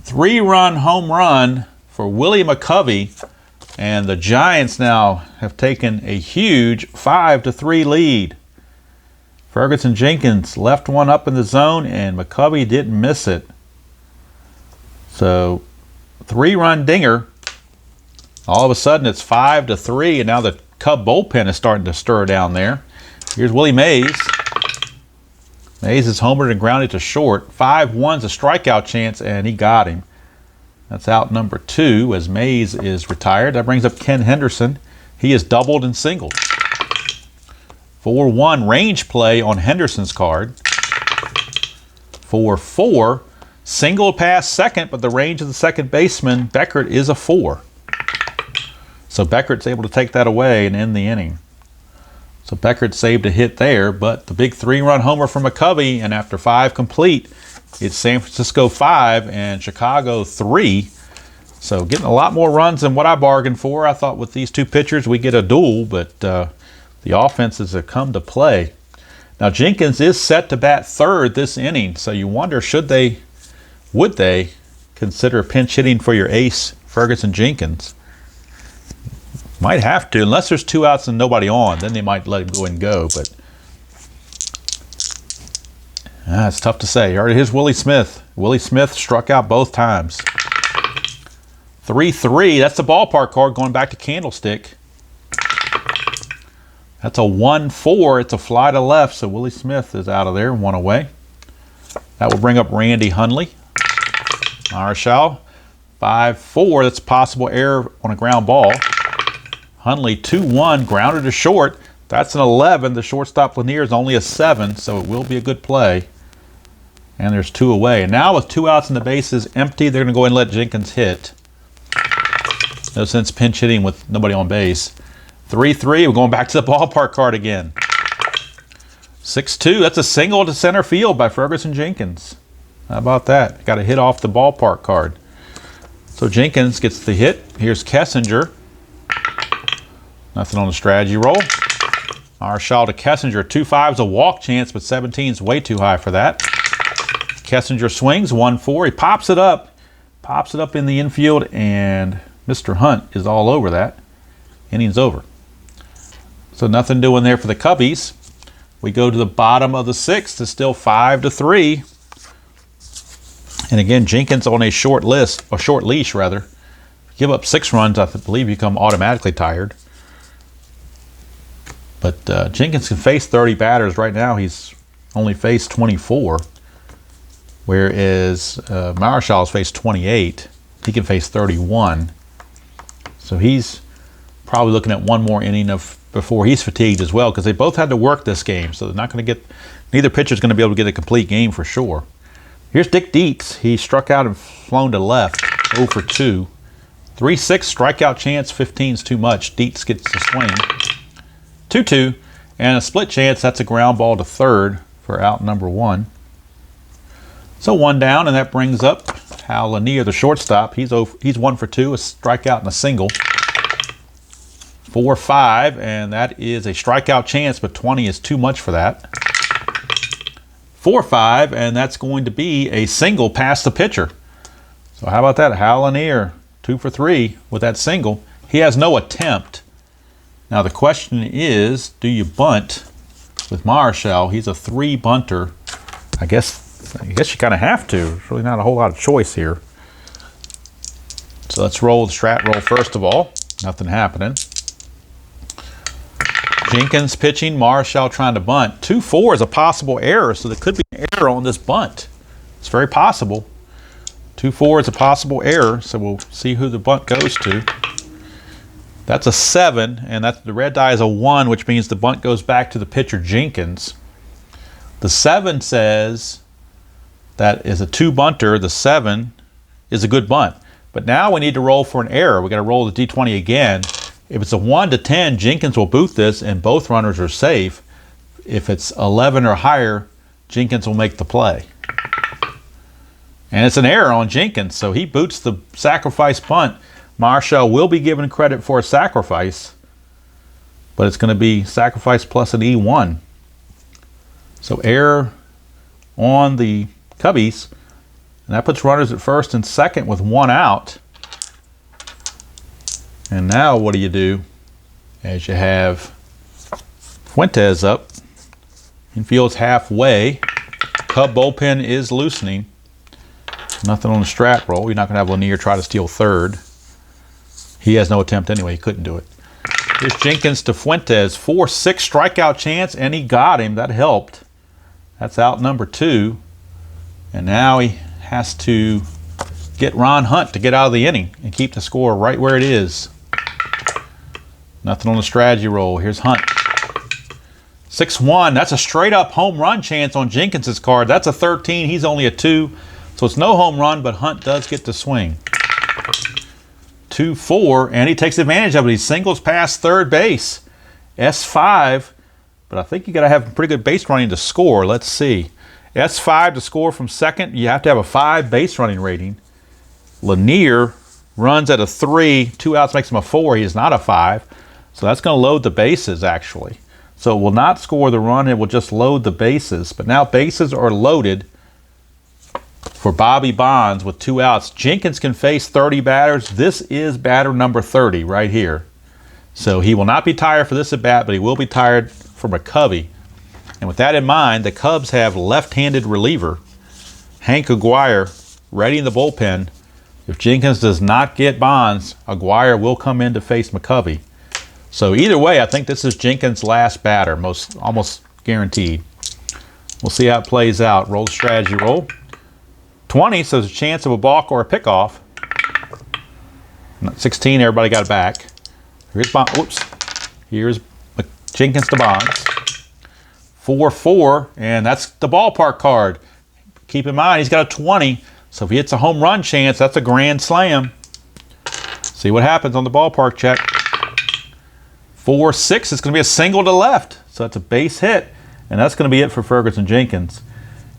3-run home run for Willie McCovey, and the Giants now have taken a huge 5-3 lead. Ferguson Jenkins left one up in the zone, and McCovey didn't miss it. So 3-run dinger. All of a sudden it's 5-3, and now the Cub bullpen is starting to stir down there. Here's Willie Mays. Mays is homered and grounded to short. 5-1's a strikeout chance, and he got him. That's out number 2 as Mays is retired. That brings up Ken Henderson. He is doubled and singled. 4-1 range play on Henderson's card. 4-4 single past second, but the range of the second baseman, Beckert, is a 4. So Beckert's able to take that away and end the inning. So Beckert saved a hit there, but the big 3-run homer from McCovey, and after 5 complete, it's San Francisco 5 and Chicago 3. So getting a lot more runs than what I bargained for. I thought with these 2 pitchers we get a duel, but the offenses have come to play. Now Jenkins is set to bat third this inning, so you wonder would they consider pinch hitting for your ace, Ferguson Jenkins? Might have to, unless there's 2 outs and nobody on, then they might let him go and go, but it's tough to say. All right, here's Willie Smith. Willie Smith struck out both times. 3-3, that's the ballpark card going back to Candlestick. That's a 1-4, it's a fly to left, so Willie Smith is out of there, 1 away. That will bring up Randy Hundley. Marichal, 5-4, that's a possible error on a ground ball. Hundley 2-1, grounded to short. That's an 11. The shortstop Lanier is only a 7, so it will be a good play. And there's 2 away. And now with 2 outs and the bases empty, they're going to go ahead and let Jenkins hit. No sense pinch hitting with nobody on base. 3-3, we're going back to the ballpark card again. 6-2, that's a single to center field by Ferguson Jenkins. How about that? Got a hit off the ballpark card. So Jenkins gets the hit. Here's Kessinger. Nothing on the strategy roll. Marichal to Kessinger. 2-5 is a walk chance, but 17 is way too high for that. Kessinger swings 1-4. He pops it up in the infield, and Mr. Hunt is all over that. Inning's over. So nothing doing there for the Cubbies. We go to the bottom of the 6th. It's still 5-3. And again, Jenkins on a short leash rather. Give up 6 runs, I believe you become automatically tired. But Jenkins can face 30 batters. Right now he's only faced 24. Whereas Marichal has faced 28. He can face 31. So he's probably looking at one more inning before he's fatigued as well, because they both had to work this game. So they're not going to get, neither pitcher's going to be able to get a complete game for sure. Here's Dick Dietz. He struck out and flown to left, 0 for 2. 3-6 strikeout chance, 15's too much. Dietz gets the swing. 2-2, and a split chance. That's a ground ball to third for out number 1. So 1 down, and that brings up Hal Lanier, the shortstop. He's 1 for 2, a strikeout and a single. 4-5, and that is a strikeout chance, but 20 is too much for that. 4-5, and that's going to be a single past the pitcher. So how about that? Hal Lanier, 2 for 3 with that single. He has no attempt. Now the question is, do you bunt with Marichal? He's a 3 bunter. I guess you kind of have to. There's really not a whole lot of choice here. So let's roll the strat roll first of all. Nothing happening. Jenkins pitching, Marichal trying to bunt. 2-4 is a possible error, so there could be an error on this bunt. It's very possible. 2-4 is a possible error, so we'll see who the bunt goes to. That's a 7, and the red die is a 1, which means the bunt goes back to the pitcher Jenkins. The 7 says that is a 2 bunter. The 7 is a good bunt. But now we need to roll for an error. We got to roll the D20 again. If it's a 1 to 10, Jenkins will boot this, and both runners are safe. If it's 11 or higher, Jenkins will make the play. And it's an error on Jenkins, so he boots the sacrifice bunt. Marichal will be given credit for a sacrifice, but it's going to be sacrifice plus an E1. So error on the Cubbies, and that puts runners at first and second with 1 out. And now what do you do as you have Fuentes up? Infield's halfway. Cub bullpen is loosening. Nothing on the strat roll. You're not going to have Lanier try to steal third. He has no attempt anyway. He couldn't do it. Here's Jenkins to Fuentes. 4-6 strikeout chance, and he got him. That helped. That's out number 2. And now he has to get Ron Hunt to get out of the inning and keep the score right where it is. Nothing on the strategy roll. Here's Hunt. 6-1. That's a straight up home run chance on Jenkins' card. That's a 13. He's only a 2. So it's no home run, but Hunt does get to swing. 2-4, and he takes advantage of it. He singles past third base. S5, but I think you got to have pretty good base running to score. Let's see. S5 to score from second, you have to have a 5 base running rating. Lanier runs at a 3. 2 outs makes him a 4. He is not a 5. So that's going to load the bases, actually. So it will not score the run. It will just load the bases. But now bases are loaded for Bobby Bonds with 2 outs. Jenkins can face 30 batters. This is batter number 30 right here. So he will not be tired for this at bat, but he will be tired from a Cubby. And with that in mind, the Cubs have left-handed reliever Hank Aguirre ready in the bullpen. If Jenkins does not get Bonds, Aguirre will come in to face McCovey. So either way, I think this is Jenkins' last batter, almost guaranteed. We'll see how it plays out. Roll the strategy roll. 20, so there's a chance of a balk or a pickoff. 16, everybody got it back. Here's Bonds. Whoops. Here's Jenkins to Bonds. 4-4, and that's the ballpark card. Keep in mind, he's got a 20, so if he hits a home run chance, that's a grand slam. See what happens on the ballpark check. 4-6, it's going to be a single to left, so that's a base hit, and that's going to be it for Ferguson Jenkins.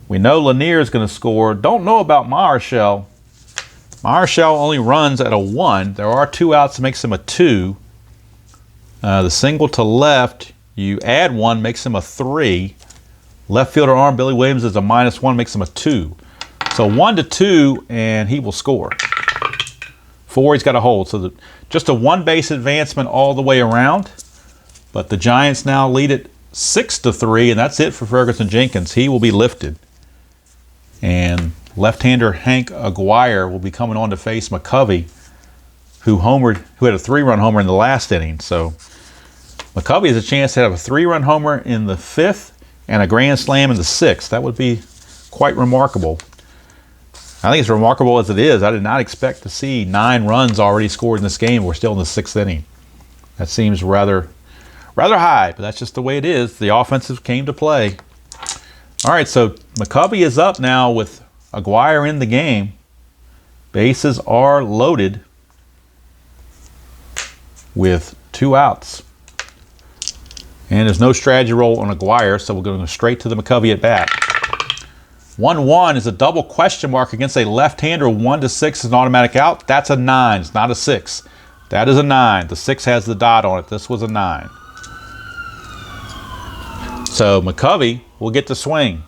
We know Lanier is going to score. Don't know about Marichal. Marichal only runs at a 1. There are 2 outs that makes him a 2. The single to left, You add 1, makes him a 3. Left fielder arm, Billy Williams is a -1, makes him a 2. So 1 to 2, and he will score. 4, he's got to hold. So just a 1 base advancement all the way around. But the Giants now lead it 6 to 3, and that's it for Ferguson Jenkins. He will be lifted. And left-hander Hank Aguirre will be coming on to face McCovey, who had a 3-run homer in the last inning. So McCovey has a chance to have a 3-run homer in the 5th and a grand slam in the 6th. That would be quite remarkable. I think it's remarkable as it is. I did not expect to see 9 runs already scored in this game. We're still in the 6th inning. That seems rather high, but that's just the way it is. The offensive came to play. All right, so McCovey is up now with Aguirre in the game. Bases are loaded with 2 outs. And there's no strategy roll on Aguirre, so we're going to go straight to the McCovey at bat. 1-1 is a double question mark against a left-hander. 1 to 6 is an automatic out. That's a 9. It's not a 6. That is a 9. The 6 has the dot on it. This was a 9. So McCovey will get to swing.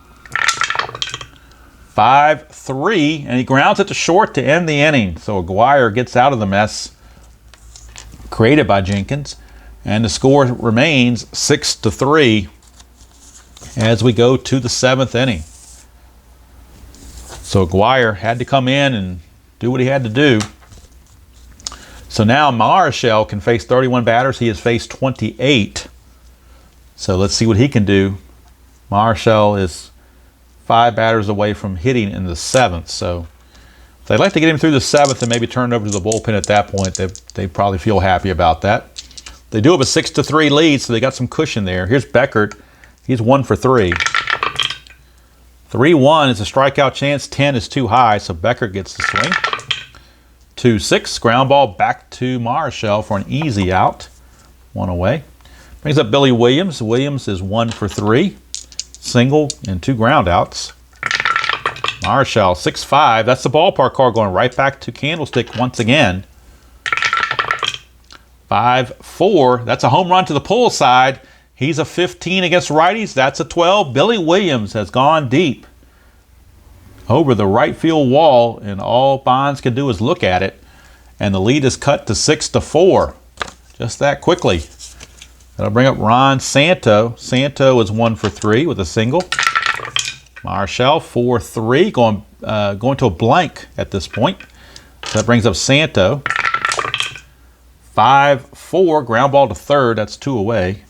5-3, and he grounds it to short to end the inning. So Aguirre gets out of the mess created by Jenkins, and the score remains 6 to 3 as we go to the 7th inning. So Aguirre had to come in and do what he had to do. So now Marichal can face 31 batters. He has faced 28. So let's see what he can do. Marichal is 5 batters away from hitting in the 7th. So if they'd like to get him through the 7th and maybe turn it over to the bullpen at that point, they probably feel happy about that. They do have a 6 to 3 lead, so they got some cushion there. Here's Beckert. He's 1 for 3. 3-1 is a strikeout chance. 10 is too high, so Beckert gets the swing. 2-6, ground ball back to Marichal for an easy out. 1 away. Brings up Billy Williams. Williams is 1 for 3. Single and 2 ground outs. Marichal, 6-5. That's the ballpark card going right back to Candlestick once again. 5-4. That's a home run to the pull side. He's a 15 against righties. That's a 12. Billy Williams has gone deep over the right field wall, and all Bonds can do is look at it. And the lead is cut to 6 to 4. Just that quickly. That'll bring up Ron Santo. Santo is 1 for 3 with a single. Marichal 4-3, going to a blank at this point. So that brings up Santo. 5-4, ground ball to third. That's 2 away.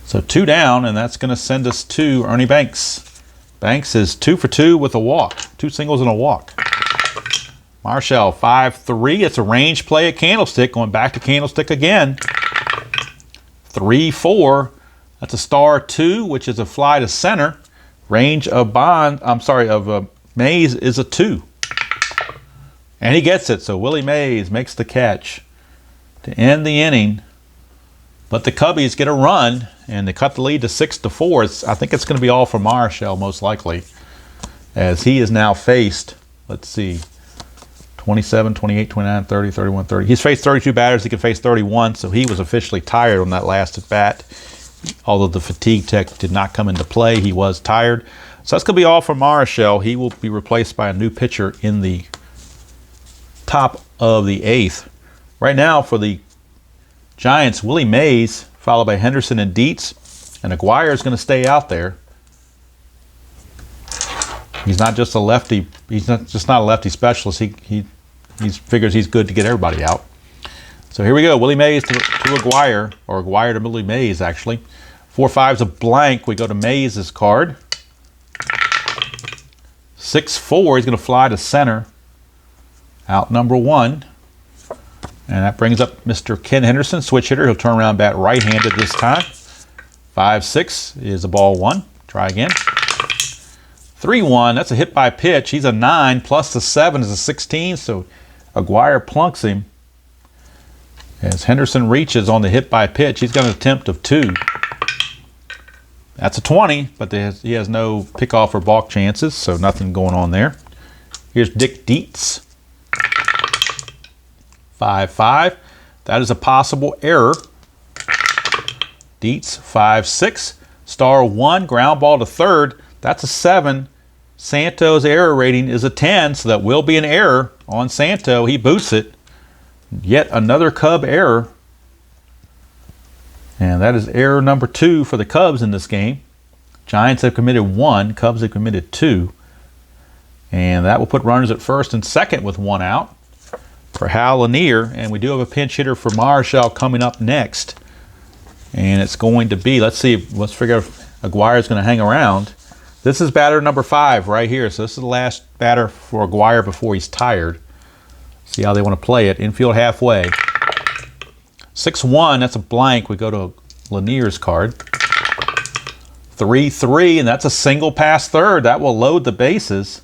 So 2 down, and that's going to send us to Ernie Banks. Banks is 2 for 2 with a walk. 2 singles and a walk. Marichal 5-3. It's a range play at Candlestick, going back to Candlestick again. 3-4. That's a star 2, which is a fly to center. Range of Mays is a 2. And he gets it. So Willie Mays makes the catch to end the inning. But the Cubbies get a run, and they cut the lead to 6 to 4. I think it's going to be all for Marichal, most likely, as he is now faced, let's see, 27, 28, 29, 30, 31, 30. He's faced 32 batters. He could face 31, so he was officially tired on that last at bat. Although the fatigue tech did not come into play, he was tired. So that's going to be all for Marichal. He will be replaced by a new pitcher in the top of the 8th. Right now for the Giants, Willie Mays, followed by Henderson and Dietz, and Aguirre is going to stay out there. He's not just a lefty. He's not a lefty specialist. He figures he's good to get everybody out. So here we go. Willie Mays to Aguirre, or Aguirre to Willie Mays, actually. 4-5 is a blank. We go to Mays' card. 6-4. He's going to fly to center. Out number 1. And that brings up Mr. Ken Henderson, switch hitter. He'll turn around, bat right-handed this time. 5-6 is a ball 1. Try again. 3-1, that's a hit by pitch. He's a 9, plus the 7 is a 16, so Aguirre plunks him. As Henderson reaches on the hit by pitch, he's got an attempt of 2. That's a 20, but he has no pickoff or balk chances, so nothing going on there. Here's Dick Dietz. 5-5. That is a possible error. Dietz 5-6. Star 1. Ground ball to third. That's a 7. Santo's error rating is a 10, so that will be an error on Santo. He boosts it. Yet another Cub error. And that is error number 2 for the Cubs in this game. Giants have committed 1. Cubs have committed 2. And that will put runners at first and second with 1 out for Hal Lanier. And we do have a pinch hitter for Marichal coming up next. And it's going to be, let's figure out if Aguirre is going to hang around. This is batter number 5 right here. So this is the last batter for Aguirre before he's tired. See how they want to play it. Infield halfway. 6-1, that's a blank. We go to Lanier's card. 3-3, and that's a single pass third. That will load the bases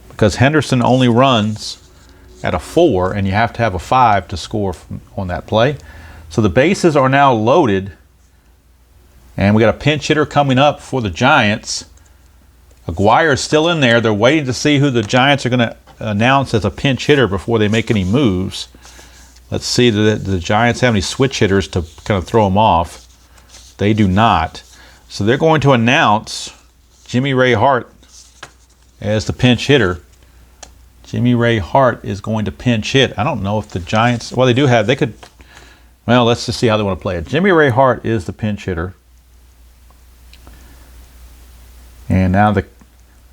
because Henderson only runs at a 4, and you have to have a 5 to score on that play. So the bases are now loaded, and we got a pinch hitter coming up for the Giants. Aguirre is still in there. They're waiting to see who the Giants are going to announce as a pinch hitter before they make any moves. Let's see, do the Giants have any switch hitters to kind of throw them off? They do not. So they're going to announce Jimmy Ray Hart as the pinch hitter. Jimmy Ray Hart is going to pinch hit. I don't know if the Giants, well, they could, well, let's just see how they want to play it. Jimmy Ray Hart is the pinch hitter. And now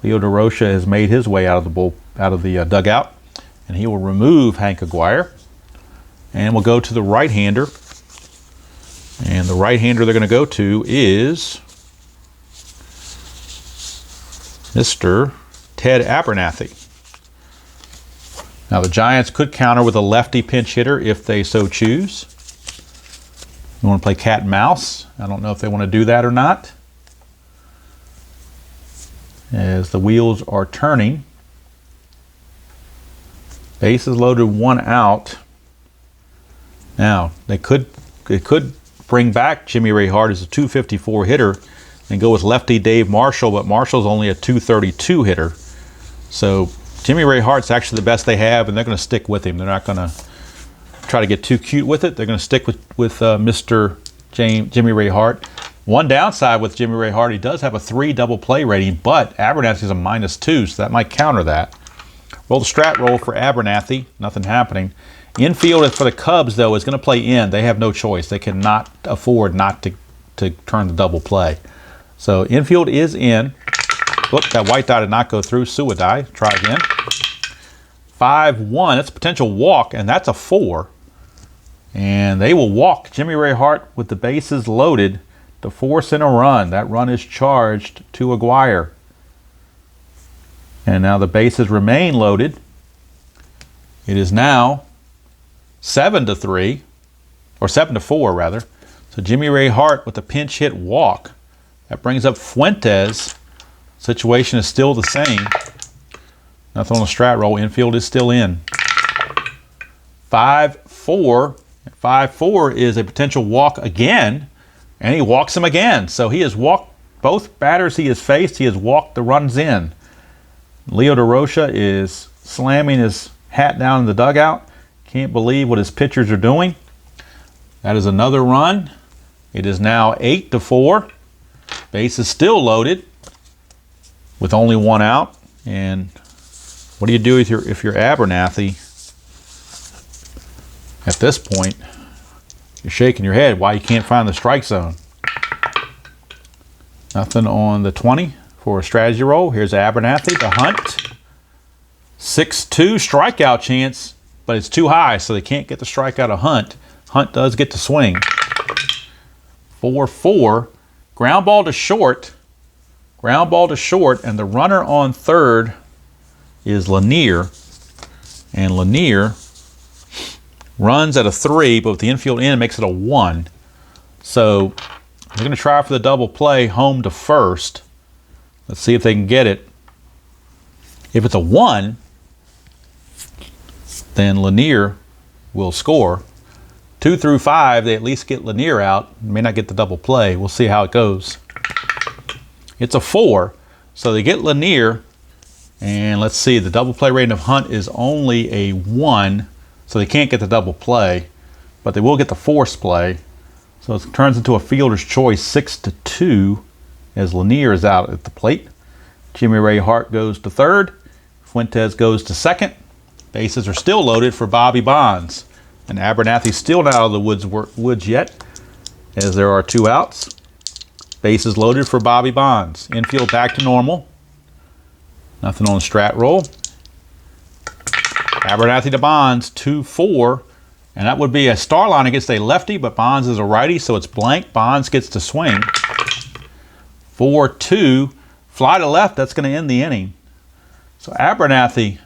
Leo DeRocha has made his way out of the dugout, and he will remove Hank Aguirre. And we'll go to the right-hander. And the right-hander they're going to go to is Mr. Ted Abernathy. Now the Giants could counter with a lefty pinch hitter if they so choose. You want to play cat and mouse? I don't know if they want to do that or not. As the wheels are turning. Bases loaded, 1 out. Now, they could bring back Jimmy Ray Hart as a 254 hitter and go with lefty Dave Marshall, but Marshall's only a 232 hitter. So Jimmy Ray Hart's actually the best they have, and they're going to stick with him. They're not going to try to get too cute with it. They're going to stick with Mr. Jimmy Ray Hart. One downside with Jimmy Ray Hart, he does have a 3 double play rating, but Abernathy's a -2, so that might counter that. Roll the strat roll for Abernathy. Nothing happening. Infield for the Cubs, though, is going to play in. They have no choice. They cannot afford not to turn the double play. So infield is in. Look, that white dot did not go through. Suwadai. Try again. 5-1. That's a potential walk, and that's a 4. And they will walk Jimmy Ray Hart with the bases loaded to force in a run. That run is charged to Aguirre. And now the bases remain loaded. It is now 7-3, or 7-4 rather. So Jimmy Ray Hart with a pinch hit walk. That brings up Fuentes. Situation is still the same. Nothing on the strat roll. Infield is still in. 5-4. 5-4 is a potential walk again, and he walks him again. So he has walked both batters he has faced. He has walked the runs in. Leo DeRocha is slamming his hat down in the dugout. Can't believe what his pitchers are doing. That is another run. It is now 8-4. Base is still loaded with only 1 out. And what do you do if you're Abernathy? At this point, you're shaking your head why you can't find the strike zone. Nothing on the 20 for a strategy roll. Here's Abernathy to Hunt. 6-2 strikeout chance, but it's too high, so they can't get the strikeout of Hunt. Hunt does get to swing. 4-4. Ground ball to short. Ground ball to short, and the runner on third is Lanier. And Lanier runs at a 3, but with the infield in, makes it a 1. So they're going to try for the double play home to first. Let's see if they can get it. If it's a 1, then Lanier will score. 2 through 5, they at least get Lanier out. May not get the double play. We'll see how it goes. It's a 4, so they get Lanier. And let's see, the double play rating of Hunt is only a 1, so they can't get the double play, but they will get the force play. So it turns into a fielder's choice, 6-2, as Lanier is out at the plate. Jimmy Ray Hart goes to third. Fuentes goes to second. Bases are still loaded for Bobby Bonds. And Abernathy's still not out of the woods yet, as there are 2 outs. Bases loaded for Bobby Bonds. Infield back to normal. Nothing on the strat roll. Abernathy to Bonds, 2-4. And that would be a star line against a lefty, but Bonds is a righty, so it's blank. Bonds gets to swing. 4-2. Fly to left, that's going to end the inning. So Abernathy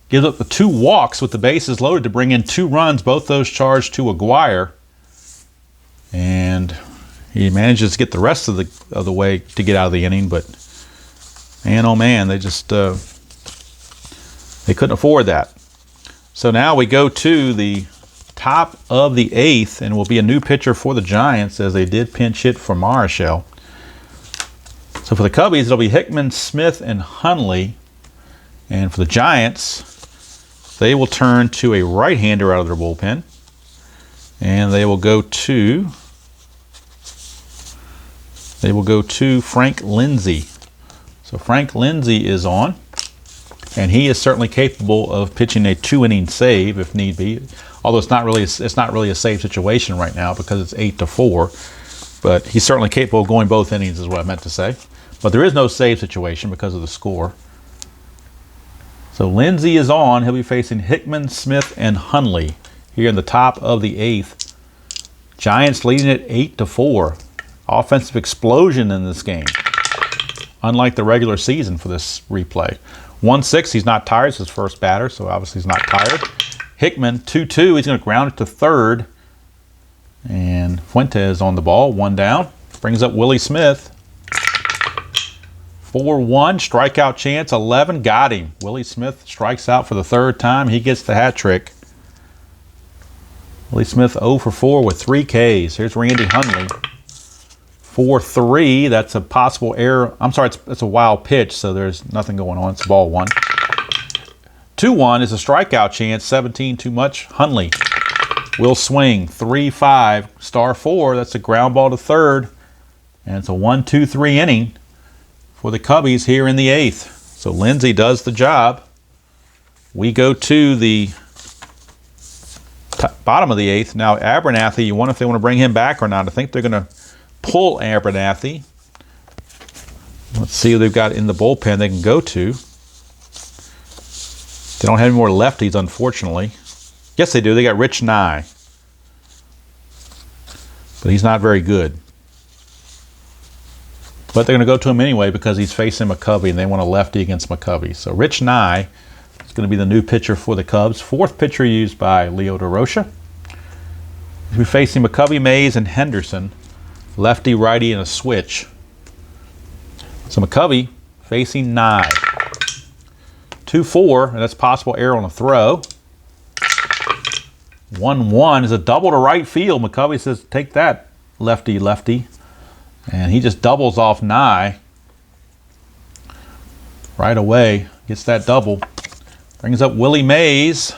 gives up the 2 walks with the bases loaded to bring in 2 runs, both those charged to Aguirre. And he manages to get the rest of the way to get out of the inning, but man, oh man, they just they couldn't afford that. So now we go to the top of the 8th, and will be a new pitcher for the Giants, as they did pinch hit for Marichal. So for the Cubbies, it'll be Hickman, Smith, and Hundley. And for the Giants, they will turn to a right-hander out of their bullpen. And they will go to Frank Lindsay. So Frank Lindsay is on. And he is certainly capable of pitching a 2-inning save if need be. Although it's not really a save situation right now because it's 8-4. But he's certainly capable of going both innings, is what I meant to say. But there is no save situation because of the score. So Lindsay is on. He'll be facing Hickman, Smith, and Hundley here in the top of the 8th. Giants leading it 8-4. Offensive explosion in this game. Unlike the regular season for this replay. 1-6, he's not tired. It's his first batter, so obviously he's not tired. Hickman, 2-2. He's going to ground it to third. And Fuentes on the ball, 1 down. Brings up Willie Smith. 4-1, strikeout chance, 11, got him. Willie Smith strikes out for the 3rd time. He gets the hat trick. Willie Smith 0-4 with 3 Ks. Here's Randy Hundley. 4-3, that's a possible error. I'm sorry, it's a wild pitch, so there's nothing going on. It's ball 1. 2-1 is a strikeout chance, 17 too much. Hundley will swing. 3-5, star 4, that's a ground ball to third. And it's a 1-2-3 inning for the Cubbies here in the 8th. So Lindsay does the job. We go to the bottom of the 8th. Now Abernathy, you wonder if they want to bring him back or not. I think they're going to pull Abernathy. Let's see who they've got in the bullpen they can go to. They don't have any more lefties, unfortunately. Yes, they do. They got Rich Nye. But he's not very good. But they're going to go to him anyway because he's facing McCovey, and they want a lefty against McCovey. So Rich Nye is going to be the new pitcher for the Cubs. 4th pitcher used by Leo DeRocha. We're facing McCovey, Mays, and Henderson. Lefty, righty, and a switch. So McCovey facing Nye. 2-4, and that's possible error on a throw. 1-1 is a double to right field. McCovey says, take that, lefty, lefty. And he just doubles off Nye. Right away, gets that double. Brings up Willie Mays.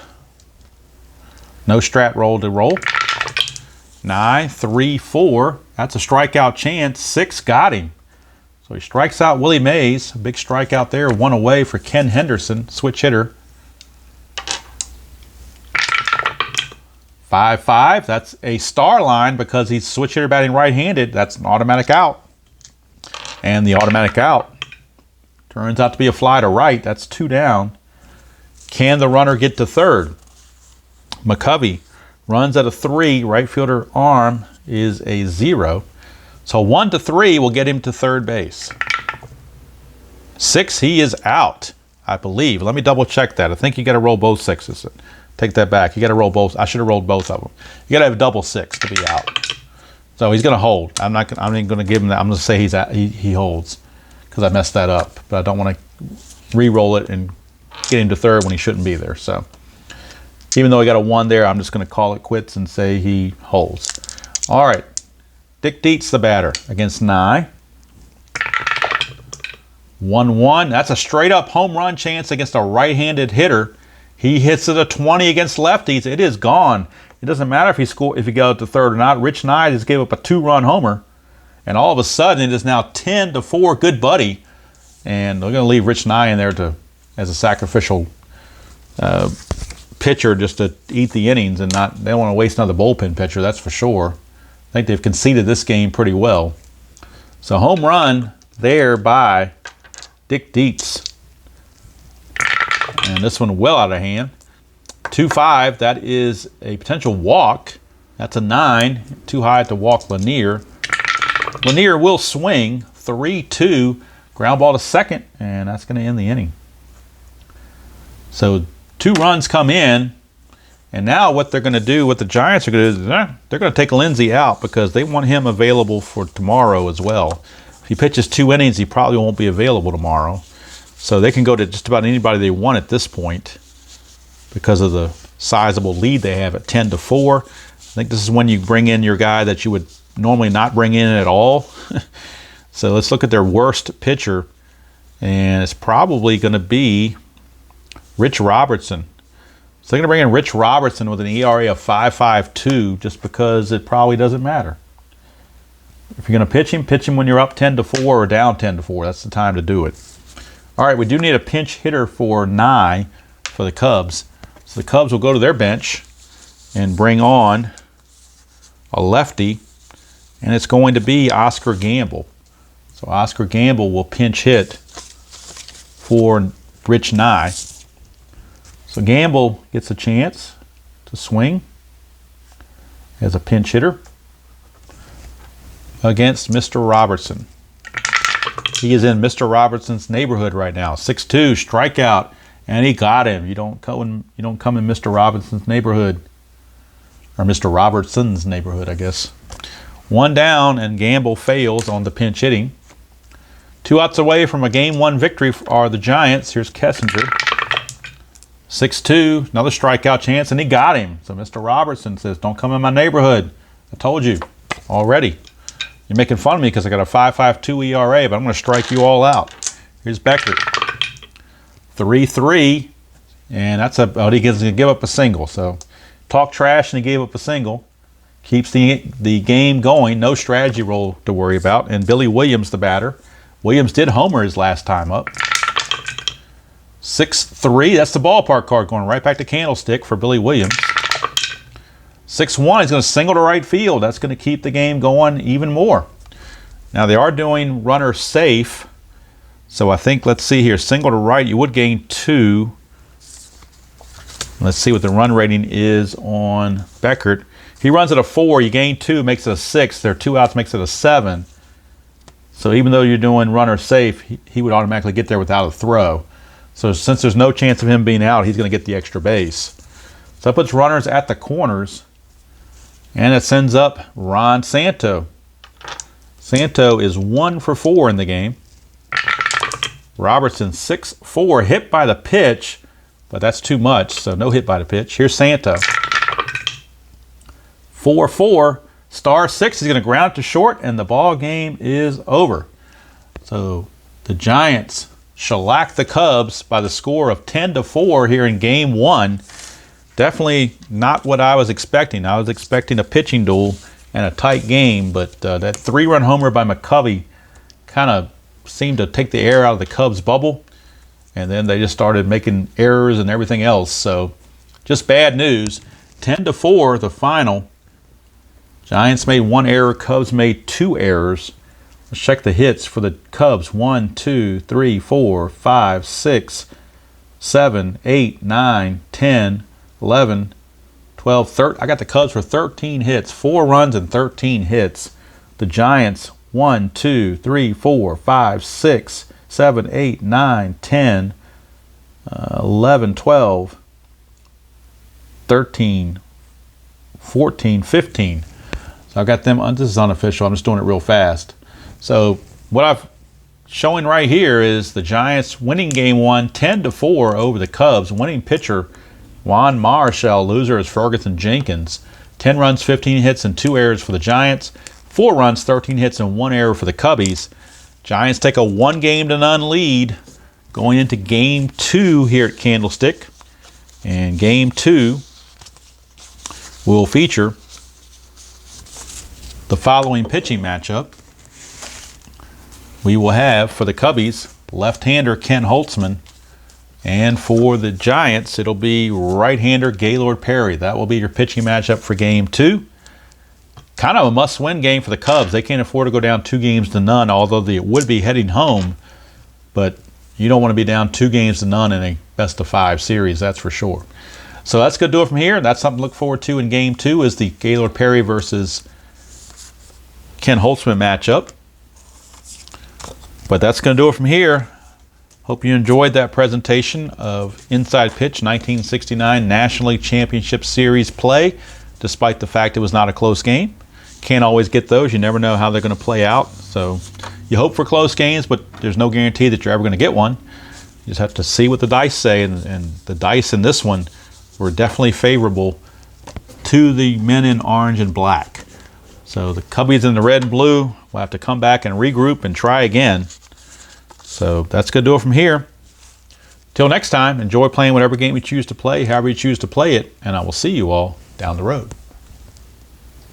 No strat roll to roll. Nye, 3-4. That's a strikeout chance. 6 got him. So he strikes out Willie Mays. A big strikeout there. 1 away for Ken Henderson, switch hitter. 5-5. That's a star line because he's switch hitter batting right-handed. That's an automatic out. And the automatic out turns out to be a fly to right. That's 2 down. Can the runner get to third? McCovey runs at a 3. Right fielder arm is a 0. So 1-3 will get him to third base. 6, he is out, I believe. Let me double check that. I think you got to roll both 6s. Take that back. You got to roll both. I should have rolled both of them. You got to have a double 6 to be out. So he's going to hold. I'm not going to give him that. I'm going to say he's out. He holds because I messed that up. But I don't want to re-roll it and get him to third when he shouldn't be there. So even though he got a 1 there, I'm just going to call it quits and say he holds. All right. Dick Dietz, the batter, against Nye. 1-1. That's a straight-up home run chance against a right-handed hitter. He hits it a 20 against lefties. It is gone. it doesn't matter if he goes to third or not. Rich Nye just gave up a 2-run homer, and all of a sudden it is now 10-4. Good buddy, and they're going to leave Rich Nye in there as a sacrificial pitcher just to eat the innings, and they don't want to waste another bullpen pitcher. That's for sure. I think they've conceded this game pretty well. So home run there by Dick Dietz. And this one well out of hand. 2-5, that is a potential walk. That's a 9. Too high to walk Lanier. Lanier will swing. 3-2. Ground ball to second, and that's going to end the inning. So 2 runs come in, and now what they're going to do, what the Giants are going to do, is they're going to take Lindsey out because they want him available for tomorrow as well. If he pitches 2 innings, he probably won't be available tomorrow. So they can go to just about anybody they want at this point because of the sizable lead they have at 10-4. I think this is when you bring in your guy that you would normally not bring in at all. So let's look at their worst pitcher, and it's probably going to be Rich Robertson. So they're going to bring in Rich Robertson with an ERA of 5.52 just because it probably doesn't matter. If you're going to pitch him when you're up 10-4 or down 10-4. That's the time to do it. All right, we do need a pinch hitter for Nye for the Cubs. So the Cubs will go to their bench and bring on a lefty, and it's going to be Oscar Gamble. So Oscar Gamble will pinch hit for Rich Nye. So Gamble gets a chance to swing as a pinch hitter against Mr. Robertson. He is in Mr. Robertson's neighborhood right now. 6-2 strikeout, and he got him. You don't come in Mr. Robinson's neighborhood, or Mr. Robertson's neighborhood, I guess. 1 down, and Gamble fails on the pinch hitting. 2 outs away from a Game 1 victory are the Giants. Here's Kessinger. 6-2, another strikeout chance, and he got him. So Mr. Robertson says, don't come in my neighborhood. I told you already. You're making fun of me because I got a 5.52 ERA, but I'm going to strike you all out. Here's Becker. 3-3, and that's he gets to give up a single. So talk trash, and he gave up a single. Keeps the game going. No strategy role to worry about. And Billy Williams, the batter. Williams did homer his last time up. 6-3, that's the ballpark card going right back to Candlestick for Billy Williams. 6-1, he's going to single to right field. That's going to keep the game going even more. Now they are doing runner safe. So I think, let's see here, single to right, you would gain 2. Let's see what the run rating is on Beckert. He runs at a 4, you gain 2, makes it a 6. There are 2 outs, makes it a 7. So even though you're doing runner safe, he would automatically get there without a throw. So since there's no chance of him being out, he's going to get the extra base. So that puts runners at the corners. And it sends up Ron Santo. Santo is 1 for 4 in the game. Robertson 6-4, hit by the pitch, but that's too much, so no hit by the pitch. Here's Santo. 4-4, star 6, he's going to ground to short, and the ball game is over. So the Giants shellacked the Cubs by the score of 10-4 here in Game 1. Definitely not what I was expecting. I was expecting a pitching duel and a tight game, but that 3-run homer by McCovey kind of seemed to take the air out of the Cubs' bubble, and then they just started making errors and everything else. So just bad news. 10-4, the final. Giants made 1 error. Cubs made 2 errors. Let's check the hits for the Cubs. 1, 2, 3, 4, 5, 6, 7, 8, 9, 10, 11, 12, 13. I got the Cubs for 13 hits, 4 runs and 13 hits. The Giants, 1, 2, 3, 4, 5, 6, 7, 8, 9, 10, 11, 12, 13, 14, 15. So I've got them, this is unofficial, I'm just doing it real fast. So what I'm showing right here is the Giants winning Game 1, 10-4 over the Cubs. Winning pitcher, Juan Marichal. Loser is Ferguson Jenkins. 10 runs, 15 hits, and 2 errors for the Giants. 4 runs, 13 hits, and 1 error for the Cubbies. Giants take a 1-0 lead going into Game 2 here at Candlestick. And Game 2 will feature the following pitching matchup. We will have, for the Cubbies, left-hander Ken Holtzman, and for the Giants, it'll be right-hander Gaylord Perry. That will be your pitching matchup for Game 2. Kind of a must-win game for the Cubs. They can't afford to go down 2-0, although they would be heading home. But you don't want to be down 2-0 in a best-of-5 series, that's for sure. So that's going to do it from here. That's something to look forward to in Game 2 is the Gaylord Perry versus Ken Holtzman matchup. But that's going to do it from here. Hope you enjoyed that presentation of Inside Pitch 1969 National League Championship Series play, despite the fact it was not a close game. Can't always get those. You never know how they're going to play out. So you hope for close games, but there's no guarantee that you're ever going to get one. You just have to see what the dice say, and the dice in this one were definitely favorable to the men in orange and black. So the Cubbies in the red and blue will have to come back and regroup and try again. So that's going to do it from here. Till next time, enjoy playing whatever game you choose to play, however you choose to play it, and I will see you all down the road.